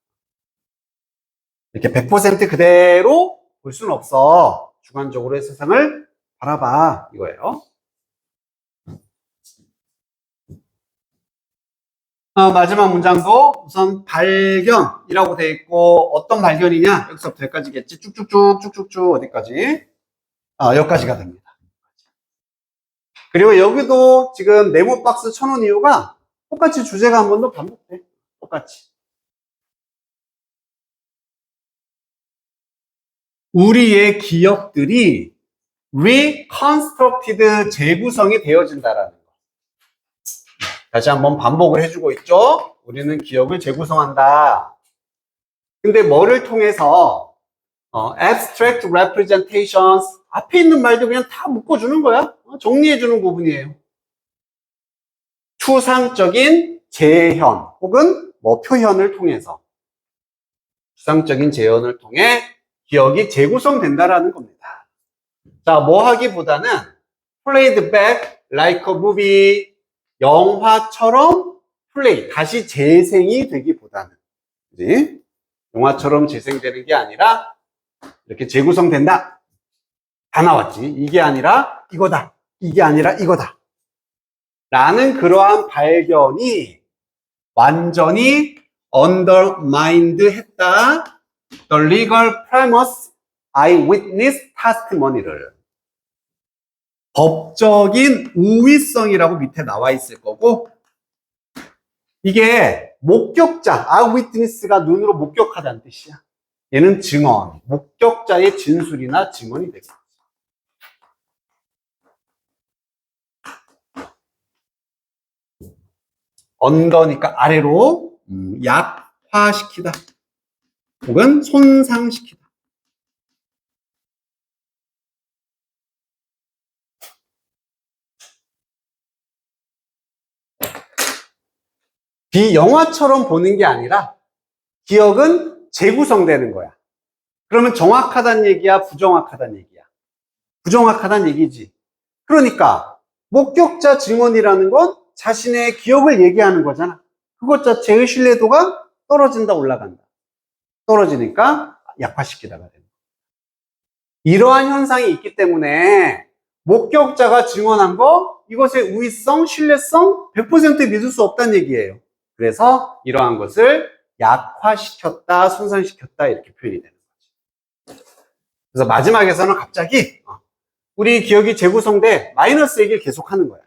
이렇게 100% 그대로 볼 수는 없어. 주관적으로의 세상을 바라봐. 이거예요. 마지막 문장도 우선 발견이라고 되어 있고, 어떤 발견이냐? 여기서부터 여기까지겠지. 쭉쭉쭉 어디까지? 여기까지가 됩니다. 그리고 여기도 지금 네모 박스 쳐놓은 이유가 똑같이 주제가 한 번 더 반복돼. 똑같이. 우리의 기억들이 reconstructed 재구성이 되어진다라는 거. 다시 한번 반복을 해주고 있죠. 우리는 기억을 재구성한다. 근데 뭐를 통해서 abstract representations 앞에 있는 말도 그냥 다 묶어주는 거야. 정리해주는 부분이에요. 추상적인 재현 혹은 뭐 표현을 통해서 추상적인 재현을 통해 기억이 재구성된다라는 겁니다. 자, 뭐 하기보다는 played back like a movie 영화처럼 플레이 다시 재생이 되기보다는 그치? 영화처럼 재생되는 게 아니라 이렇게 재구성된다. 다 나왔지. 이게 아니라 이거다. 이게 아니라 이거다. 라는 그러한 발견이 완전히 undermined 했다. The legal premise eyewitness testimony를 법적인 우위성이라고 밑에 나와 있을 거고 이게 목격자, eyewitness가 눈으로 목격하다는 뜻이야. 얘는 증언, 목격자의 진술이나 증언이 되겠다. 언더니까 아래로 약화시키다 혹은 손상시키다. 비영화처럼 보는 게 아니라 기억은 재구성되는 거야. 그러면 정확하다는 얘기야, 부정확하다는 얘기야? 부정확하다는 얘기지. 그러니까 목격자 증언이라는 건 자신의 기억을 얘기하는 거잖아. 그것 자체의 신뢰도가 떨어진다, 올라간다. 떨어지니까 약화시키다가 되는 거야. 이러한 현상이 있기 때문에 목격자가 증언한 거 이것의 우위성, 신뢰성 100% 믿을 수 없다는 얘기예요. 그래서 이러한 것을 약화시켰다, 손상시켰다 이렇게 표현이 되는 거죠. 그래서 마지막에서는 갑자기 우리 기억이 재구성돼 마이너스 얘기를 계속하는 거야.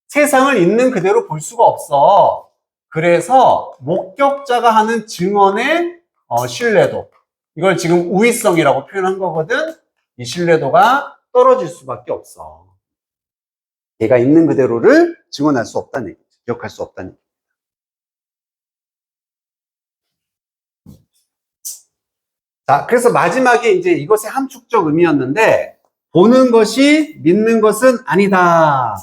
세상을 있는 그대로 볼 수가 없어. 그래서 목격자가 하는 증언의 신뢰도 이걸 지금 우위성이라고 표현한 거거든. 이 신뢰도가 떨어질 수밖에 없어. 얘가 있는 그대로를 증언할 수 없다는 얘기죠. 기억할 수 없다는 얘기죠. 자, 그래서 마지막에 이제 이것의 함축적 의미였는데, 보는 것이 믿는 것은 아니다.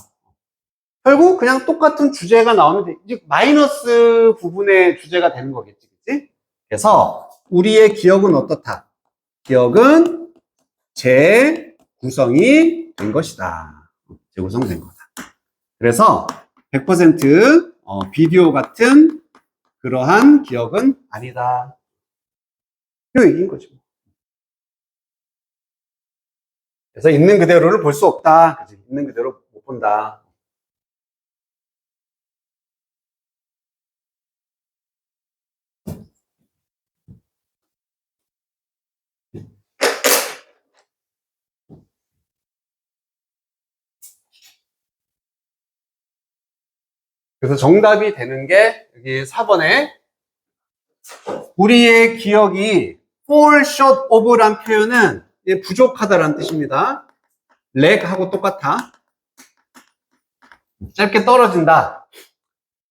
결국 그냥 똑같은 주제가 나오면 돼. 이제 마이너스 부분의 주제가 되는 거겠지, 그치? 그래서 우리의 기억은 어떻다? 기억은 재구성이 된 것이다. 재구성된 거다. 그래서 100% 비디오 같은 그러한 기억은 아니다. 이 얘기인 거죠. 그래서 있는 그대로를 볼 수 없다. 그치? 있는 그대로 못 본다. 그래서 정답이 되는 게 여기 4번에 우리의 기억이 fall short of란 표현은 부족하다라는 뜻입니다. lag하고 똑같아. 짧게 떨어진다.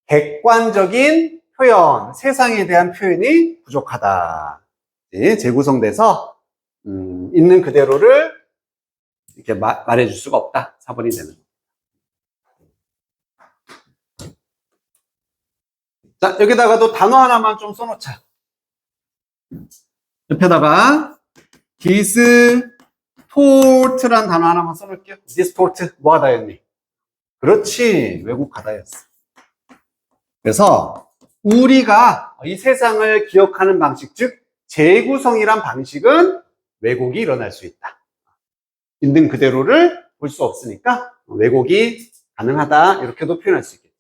객관적인 표현, 세상에 대한 표현이 부족하다. 재구성돼서 있는 그대로를 이렇게 말해줄 수가 없다. 4번이 되는. 자, 여기다가도 단어 하나만 좀 써놓자. 옆에다가 distort란 단어 하나만 써놓을게요. distort, 뭐가 다였니? 그렇지, 왜곡하다였어. 그래서 우리가 이 세상을 기억하는 방식, 즉 재구성이란 방식은 왜곡이 일어날 수 있다. 있는 그대로를 볼 수 없으니까 왜곡이 가능하다, 이렇게도 표현할 수 있겠지.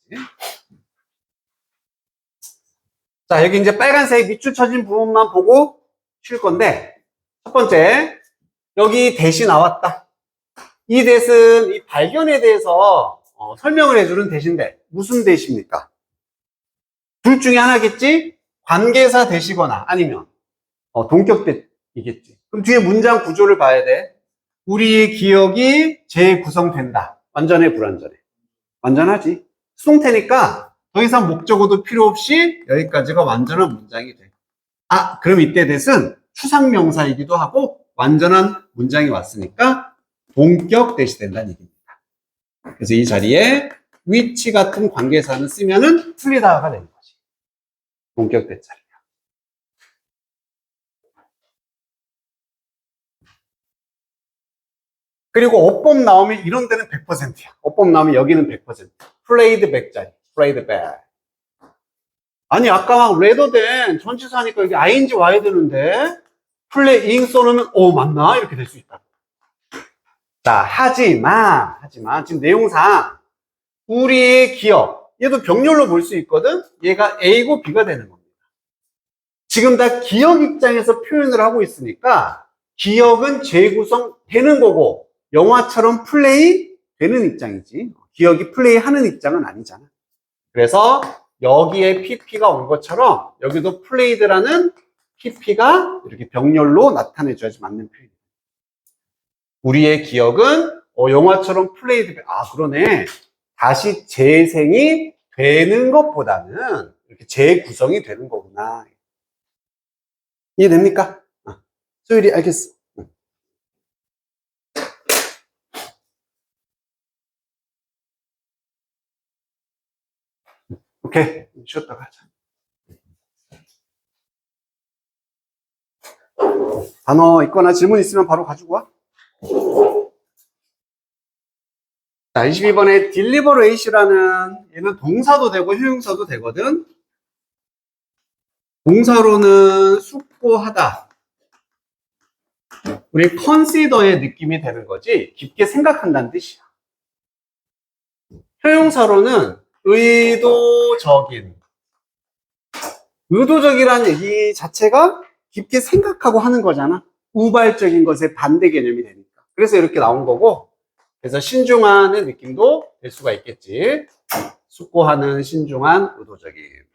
자, 여기 이제 빨간색 밑줄 쳐진 부분만 보고 쉴 건데, 첫 번째, 여기 대시 나왔다. 이 대신 이 발견에 대해서 설명을 해주는 대신데 무슨 대시입니까? 둘 중에 하나겠지? 관계사 대시거나 아니면 동격 대이겠지. 그럼 뒤에 문장 구조를 봐야 돼. 우리의 기억이 재구성된다. 완전해, 불완전해? 완전하지. 수동태니까 더 이상 목적어도 필요 없이 여기까지가 완전한 문장이 돼. 아, 그럼 이때 대신 추상명사이기도 하고 완전한 문장이 왔으니까 본격 대시된다는 얘기입니다. 그래서 이 자리에 which 같은 관계사는 쓰면은 틀리다가 되는 거지. 본격 대자리야. 그리고 어법 나오면 이런 데는 100%야. 어법 나오면 여기는 100%. played back 자리. played back. 아니, 아까 막 rather than 전치사니까 여기 ing 와야 되는데 playing 써놓으면 맞나? 이렇게 될 수 있다. 자, 하지만 지금 내용상 우리의 기억, 얘도 병렬로 볼 수 있거든? 얘가 A고 B가 되는 겁니다. 지금 다 기억 입장에서 표현을 하고 있으니까 기억은 재구성 되는 거고 영화처럼 플레이 되는 입장이지. 기억이 플레이 하는 입장은 아니잖아. 그래서 여기에 PP가 온 것처럼 여기도 플레이드라는 PP가 이렇게 병렬로 나타내줘야지 맞는 표현이에요. 우리의 기억은 영화처럼 플레이드, 그러네. 다시 재생이 되는 것보다는 이렇게 재구성이 되는 거구나. 이해됩니까? 소율이 알겠어. 오케이, 쉬었다가 하자. 단어 있거나 질문 있으면 바로 가지고 와. 자, 22번에 deliberate라는 얘는 동사도 되고 형용사도 되거든. 동사로는 숙고하다. 우리 consider의 느낌이 되는 거지 깊게 생각한다는 뜻이야. 형용사로는 의도적이라는 얘기 자체가 깊게 생각하고 하는 거잖아. 우발적인 것의 반대 개념이 되니까. 그래서 이렇게 나온 거고, 그래서 신중한의 느낌도 될 수가 있겠지. 숙고하는, 신중한, 의도적인.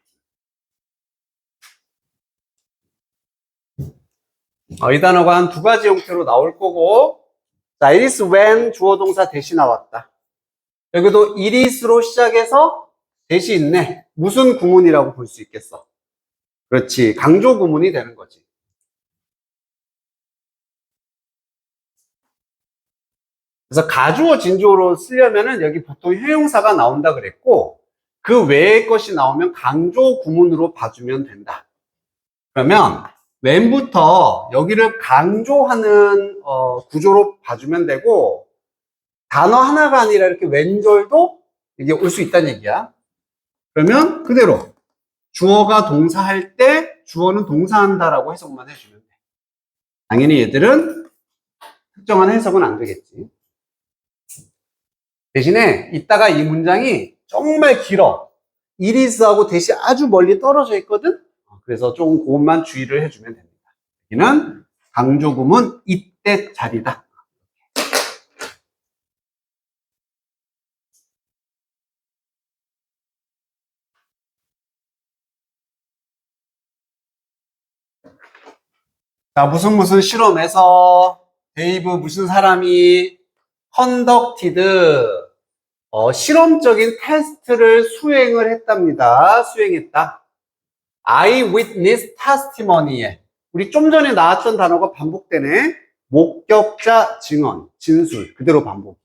이 단어가 한 두 가지 형태로 나올 거고, 자, it is when 주어 동사 대시 나왔다. 여기도 it is로 시작해서 대시 있네. 무슨 구문이라고 볼 수 있겠어? 그렇지. 강조 구문이 되는 거지. 그래서 가주어 진주어로 쓰려면은 여기 보통 형용사가 나온다 그랬고, 그 외의 것이 나오면 강조 구문으로 봐주면 된다. 그러면 when부터 여기를 강조하는 구조로 봐주면 되고, 단어 하나가 아니라 이렇게 왼절도 이게 올 수 있다는 얘기야. 그러면 그대로 주어가 동사할 때 주어는 동사한다라고 해석만 해주면 돼. 당연히 얘들은 특정한 해석은 안 되겠지. 대신에 이따가 이 문장이 정말 길어. it is하고 대시 아주 멀리 떨어져 있거든. 그래서 조금 그것만 주의를 해주면 됩니다. 여기는 강조구문 이때 자리다. 자, 무슨 실험에서 데이브 무슨 사람이 conducted 실험적인 테스트를 수행을 했답니다. 수행했다. eyewitness testimony에 우리 좀 전에 나왔던 단어가 반복되네. 목격자 증언, 진술 그대로 반복이야.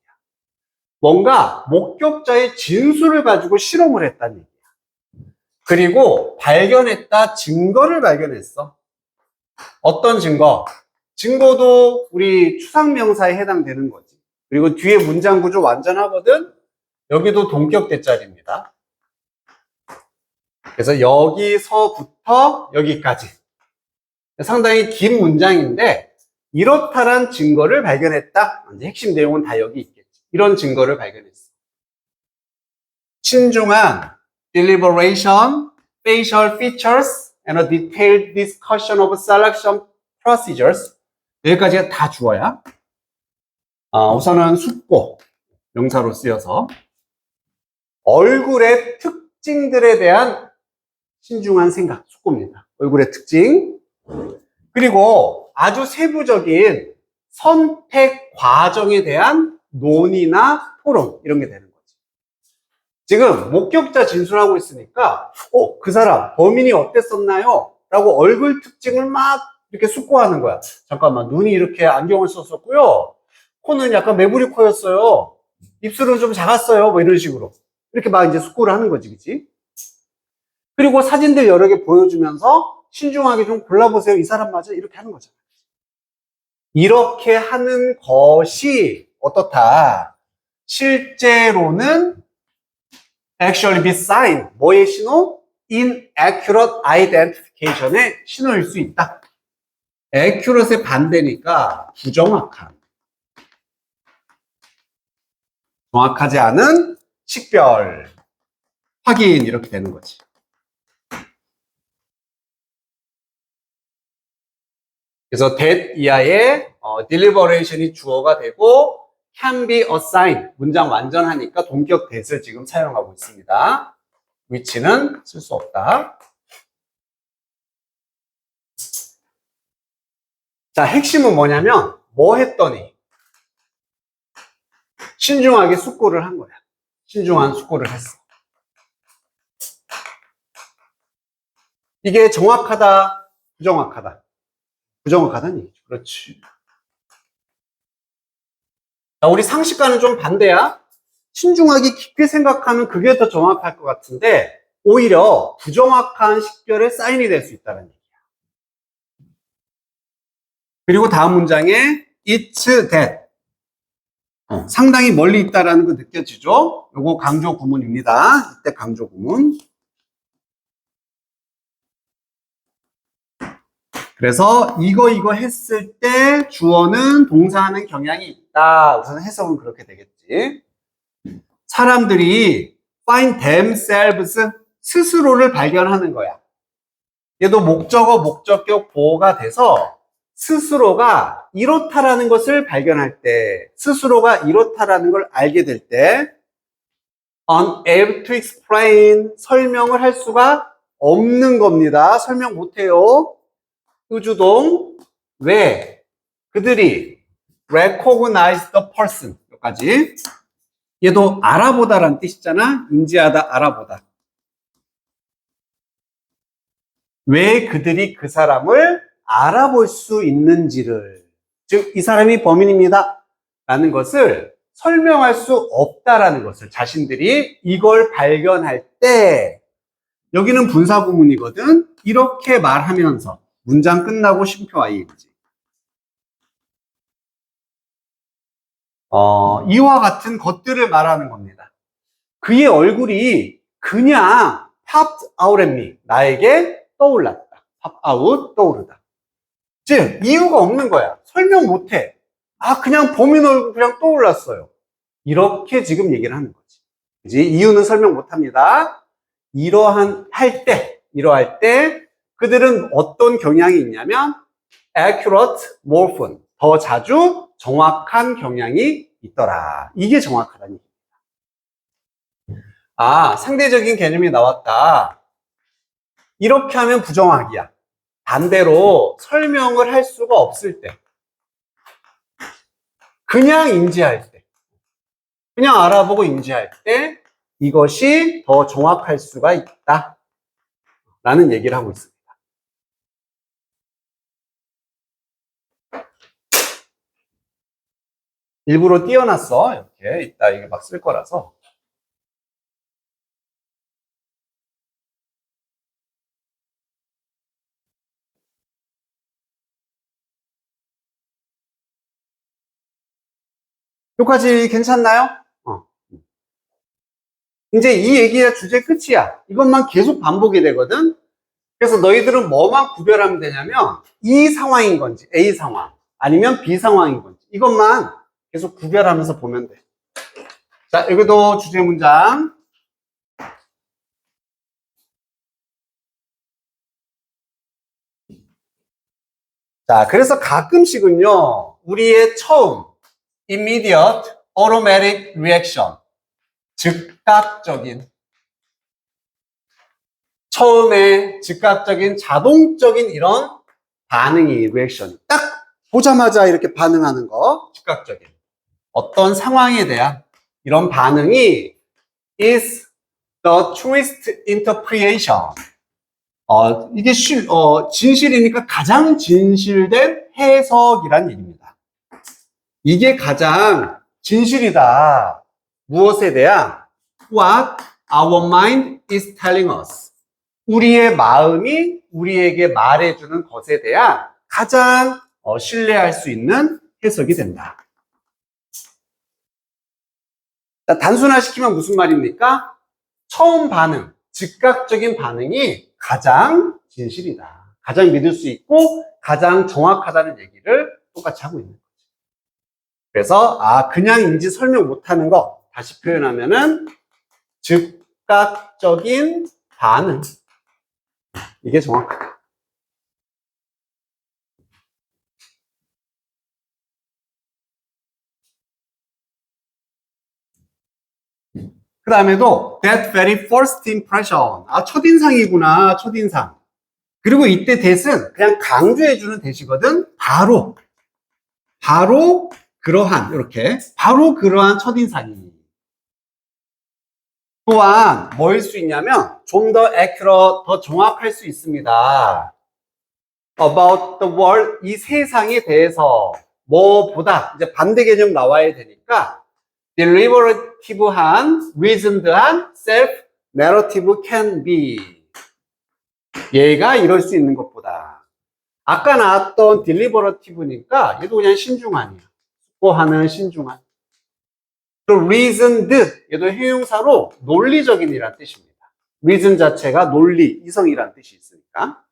뭔가 목격자의 진술을 가지고 실험을 했다는 얘기야. 그리고 발견했다, 증거를 발견했어. 어떤 증거? 증거도 우리 추상명사에 해당되는 거지. 그리고 뒤에 문장 구조 완전하거든? 여기도 동격 대자리입니다. 그래서 여기서부터 여기까지. 상당히 긴 문장인데, 이렇다란 증거를 발견했다. 이제 핵심 내용은 다 여기 있겠지. 이런 증거를 발견했어. 신중한 deliberation, facial features, and a detailed discussion of selection procedures. 여기까지가 다 주어야. 우선은 숙고, 명사로 쓰여서 얼굴의 특징들에 대한 신중한 생각, 숙고입니다. 얼굴의 특징. 그리고 아주 세부적인 선택 과정에 대한 논의나 토론, 이런 게 되는 거지. 지금 목격자 진술하고 있으니까 그 사람 범인이 어땠었나요? 라고 얼굴 특징을 막 이렇게 숙고하는 거야. 잠깐만, 눈이 이렇게 안경을 썼었고요, 코는 약간 매부리 코였어요, 입술은 좀 작았어요, 뭐 이런 식으로 이렇게 막 이제 숙고를 하는 거지, 그치? 그리고 사진들 여러 개 보여주면서 신중하게 좀 골라보세요, 이 사람 맞아? 이렇게 하는 거잖아. 이렇게 하는 것이 어떻다? 실제로는 actually be sign, 뭐의 신호? inaccurate identification의 신호일 수 있다. accurate의 반대니까 부정확한, 정확하지 않은 식별, 확인, 이렇게 되는 거지. 그래서 that 이하의 deliberation이 주어가 되고 can be assigned, 문장 완전하니까 동격 that을 지금 사용하고 있습니다. which는 쓸 수 없다. 자, 핵심은 뭐냐면 뭐 했더니 신중하게 숙고를 한 거야. 신중한 숙고를 했어. 이게 정확하다, 부정확하다? 부정확하다는 얘기죠. 그렇지. 자, 우리 상식과는 좀 반대야. 신중하게 깊게 생각하면 그게 더 정확할 것 같은데 오히려 부정확한 식별에 사인이 될 수 있다는 얘기야. 그리고 다음 문장에 it's that, 상당히 멀리 있다라는 거 느껴지죠? 요거 강조 구문입니다. 이때 강조 구문. 그래서 이거 했을 때 주어는 동사하는 경향이 있다. 우선 해석은 그렇게 되겠지. 사람들이 find themselves, 스스로를 발견하는 거야. 얘도 목적어, 목적격 보호가 돼서 스스로가 이렇다라는 것을 발견할 때, 스스로가 이렇다라는 걸 알게 될 때 unable to explain, 설명을 할 수가 없는 겁니다. 설명 못해요. 의주동, 왜? 그들이 recognize the person, 여기까지. 얘도 알아보다라는 뜻이잖아. 인지하다, 알아보다. 왜 그들이 그 사람을 알아볼 수 있는지를, 즉 이 사람이 범인입니다 라는 것을 설명할 수 없다라는 것을 자신들이 이걸 발견할 때 여기는 분사구문이거든. 이렇게 말하면서 문장 끝나고 쉼표 ing. 이와 같은 것들을 말하는 겁니다. 그의 얼굴이 그냥 popped out at me. 나에게 떠올랐다. pop out, 떠오르다. 즉, 이유가 없는 거야. 설명 못해. 아, 그냥 범인 얼굴 그냥 떠올랐어요. 이렇게 지금 얘기를 하는 거지. 그지? 이유는 설명 못 합니다. 이러할 때, 그들은 어떤 경향이 있냐면, accurate, more often. 더 자주 정확한 경향이 있더라. 이게 정확하다는 얘기입니다. 아, 상대적인 개념이 나왔다. 이렇게 하면 부정확이야. 반대로 설명을 할 수가 없을 때, 그냥 인지할 때, 그냥 알아보고 인지할 때 이것이 더 정확할 수가 있다 라는 얘기를 하고 있습니다. 일부러 띄워놨어. 이렇게 이따 이게 막 쓸 거라서. 여기까지 괜찮나요? 이제 이 얘기가 주제 끝이야. 이것만 계속 반복이 되거든. 그래서 너희들은 뭐만 구별하면 되냐면 이 상황인 건지 A 상황 아니면 B 상황인 건지 이것만 계속 구별하면서 보면 돼. 자, 여기도 주제 문장. 자, 그래서 가끔씩은요, 우리의 처음, immediate automatic reaction, 즉각적인, 처음에 즉각적인 자동적인 이런 반응이 reaction. 딱 보자마자 이렇게 반응하는 거, 즉각적인. 어떤 상황에 대한 이런 반응이 is the truest interpretation. 이게 진실이니까 가장 진실된 해석이란 얘기입니다. 이게 가장 진실이다. 무엇에 대한? What our mind is telling us. 우리의 마음이 우리에게 말해주는 것에 대한 가장 신뢰할 수 있는 해석이 된다. 단순화시키면 무슨 말입니까? 처음 반응, 즉각적인 반응이 가장 진실이다. 가장 믿을 수 있고 가장 정확하다는 얘기를 똑같이 하고 있는 거죠. 그래서 그냥 인지 설명 못하는 거 다시 표현하면은 즉각적인 반응. 이게 정확하다. 그 다음에도 that very first impression. 첫인상이구나, 첫인상. 그리고 이때 that은 그냥 강조해주는 that이거든. 바로 그러한, 이렇게. 바로 그러한 첫인상이. 또한 뭐일 수 있냐면 좀 더 accurate, 더 정확할 수 있습니다. about the world, 이 세상에 대해서 뭐보다 이제 반대 개념 나와야 되니까 deliberative한, reasoned한, self-narrative can be. 얘가 이럴 수 있는 것보다. 아까 나왔던 deliberative니까 얘도 그냥 신중한이야. 숙고하는 신중한. 또 reasoned, 얘도 형용사로 논리적인이란 뜻입니다. reason 자체가 논리, 이성이란 뜻이 있으니까.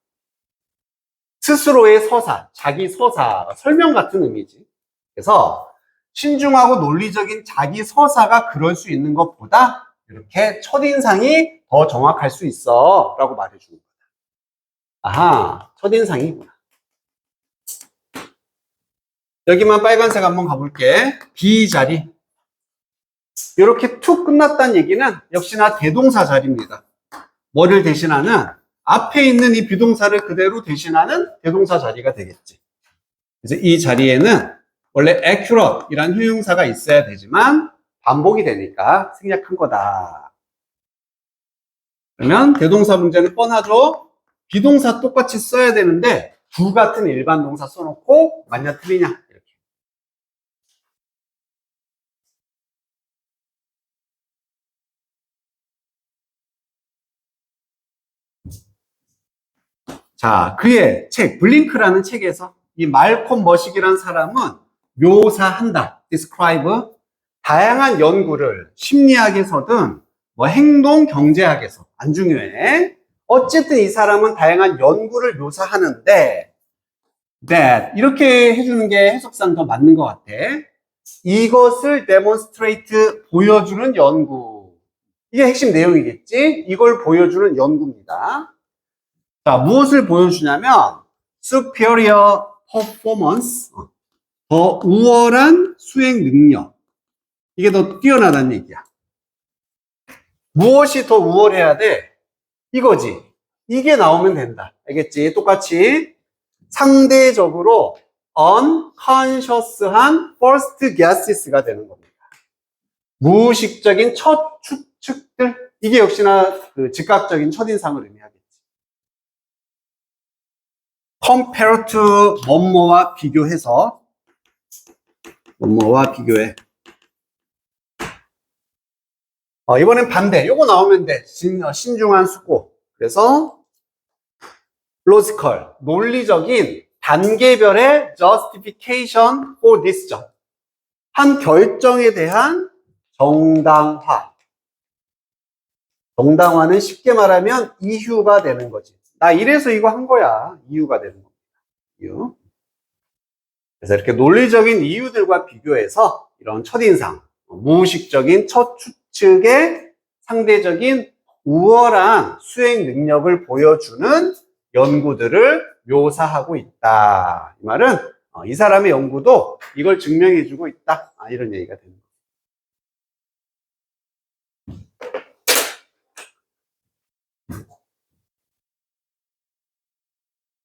스스로의 서사, 자기 서사, 설명 같은 의미지. 그래서 신중하고 논리적인 자기 서사가 그럴 수 있는 것보다 이렇게 첫인상이 더 정확할 수 있어 라고 말해주는 거다. 아하, 첫인상이구나. 여기만 빨간색 한번 가볼게. B 자리. 이렇게 툭 끝났다는 얘기는 역시나 대동사 자리입니다. 뭐를 대신하는? 앞에 있는 이 비동사를 그대로 대신하는 대동사 자리가 되겠지. 그래서 이 자리에는 원래 accurate 이란 형용사가 있어야 되지만 반복이 되니까 생략한 거다. 그러면 대동사 문제는 뻔하죠? 비동사 똑같이 써야 되는데 두 같은 일반 동사 써놓고 맞냐 틀리냐 이렇게. 자, 그의 책, 블링크라는 책에서 이 말콤 머식이라는 사람은 묘사한다, describe, 다양한 연구를 심리학에서든 뭐 행동 경제학에서, 안 중요해. 어쨌든 이 사람은 다양한 연구를 묘사하는데, that, 이렇게 해주는 게 해석상 더 맞는 것 같아. 이것을 demonstrate, 보여주는 연구. 이게 핵심 내용이겠지? 이걸 보여주는 연구입니다. 자, 무엇을 보여주냐면 superior performance, 더 우월한 수행 능력. 이게 더 뛰어나다는 얘기야. 무엇이 더 우월해야 돼? 이거지. 이게 나오면 된다. 알겠지? 똑같이 상대적으로 unconscious한 first guesses가 되는 겁니다. 무의식적인 첫 추측들. 이게 역시나 그 즉각적인 첫인상을 의미하겠지. compare to 뭐뭐와 비교해서, 뭐뭐와 비교해. 이번엔 반대. 요거 나오면 돼. 신중한 수고. 그래서 logical, 논리적인 단계별의 justification for decision. 한 결정에 대한 정당화. 정당화는 쉽게 말하면 이유가 되는 거지. 나 이래서 이거 한 거야. 이유가 되는 겁니다. 이유. 그래서 이렇게 논리적인 이유들과 비교해서 이런 첫인상, 무의식적인 첫 추측의 상대적인 우월한 수행 능력을 보여주는 연구들을 묘사하고 있다. 이 말은 이 사람의 연구도 이걸 증명해주고 있다. 이런 얘기가 됩니다.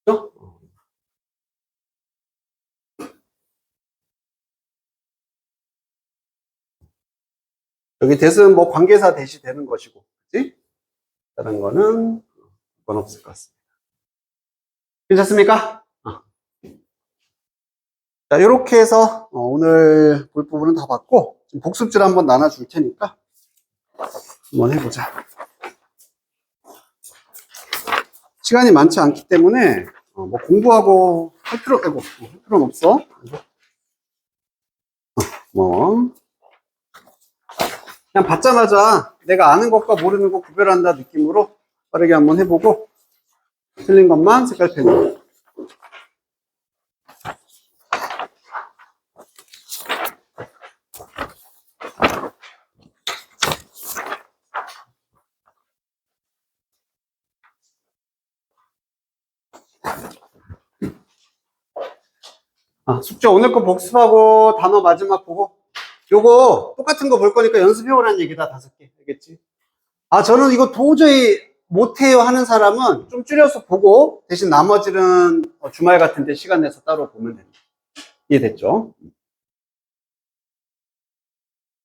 그렇죠? 여기 대은 뭐 관계사 대시 되는 것이고, 그치? 다른 거는 그건 없을 것 같습니다. 괜찮습니까? 자, 이렇게 해서 오늘 볼 부분은 다 봤고, 지금 복습질 한번 나눠줄 테니까 한번 해보자. 시간이 많지 않기 때문에 뭐 공부하고 할 필요는 없어. 그냥 받자마자 내가 아는 것과 모르는 것 구별한다 느낌으로 빠르게 한번 해보고, 틀린 것만 색깔펜으로. 숙제 오늘 거 복습하고 단어 마지막 보고, 요거 똑같은 거 볼 거니까 연습해오라는 얘기다. 5개. 알겠지? 저는 이거 도저히 못해요 하는 사람은 좀 줄여서 보고, 대신 나머지는 주말 같은 데 시간 내서 따로 보면 됩니다. 이해됐죠?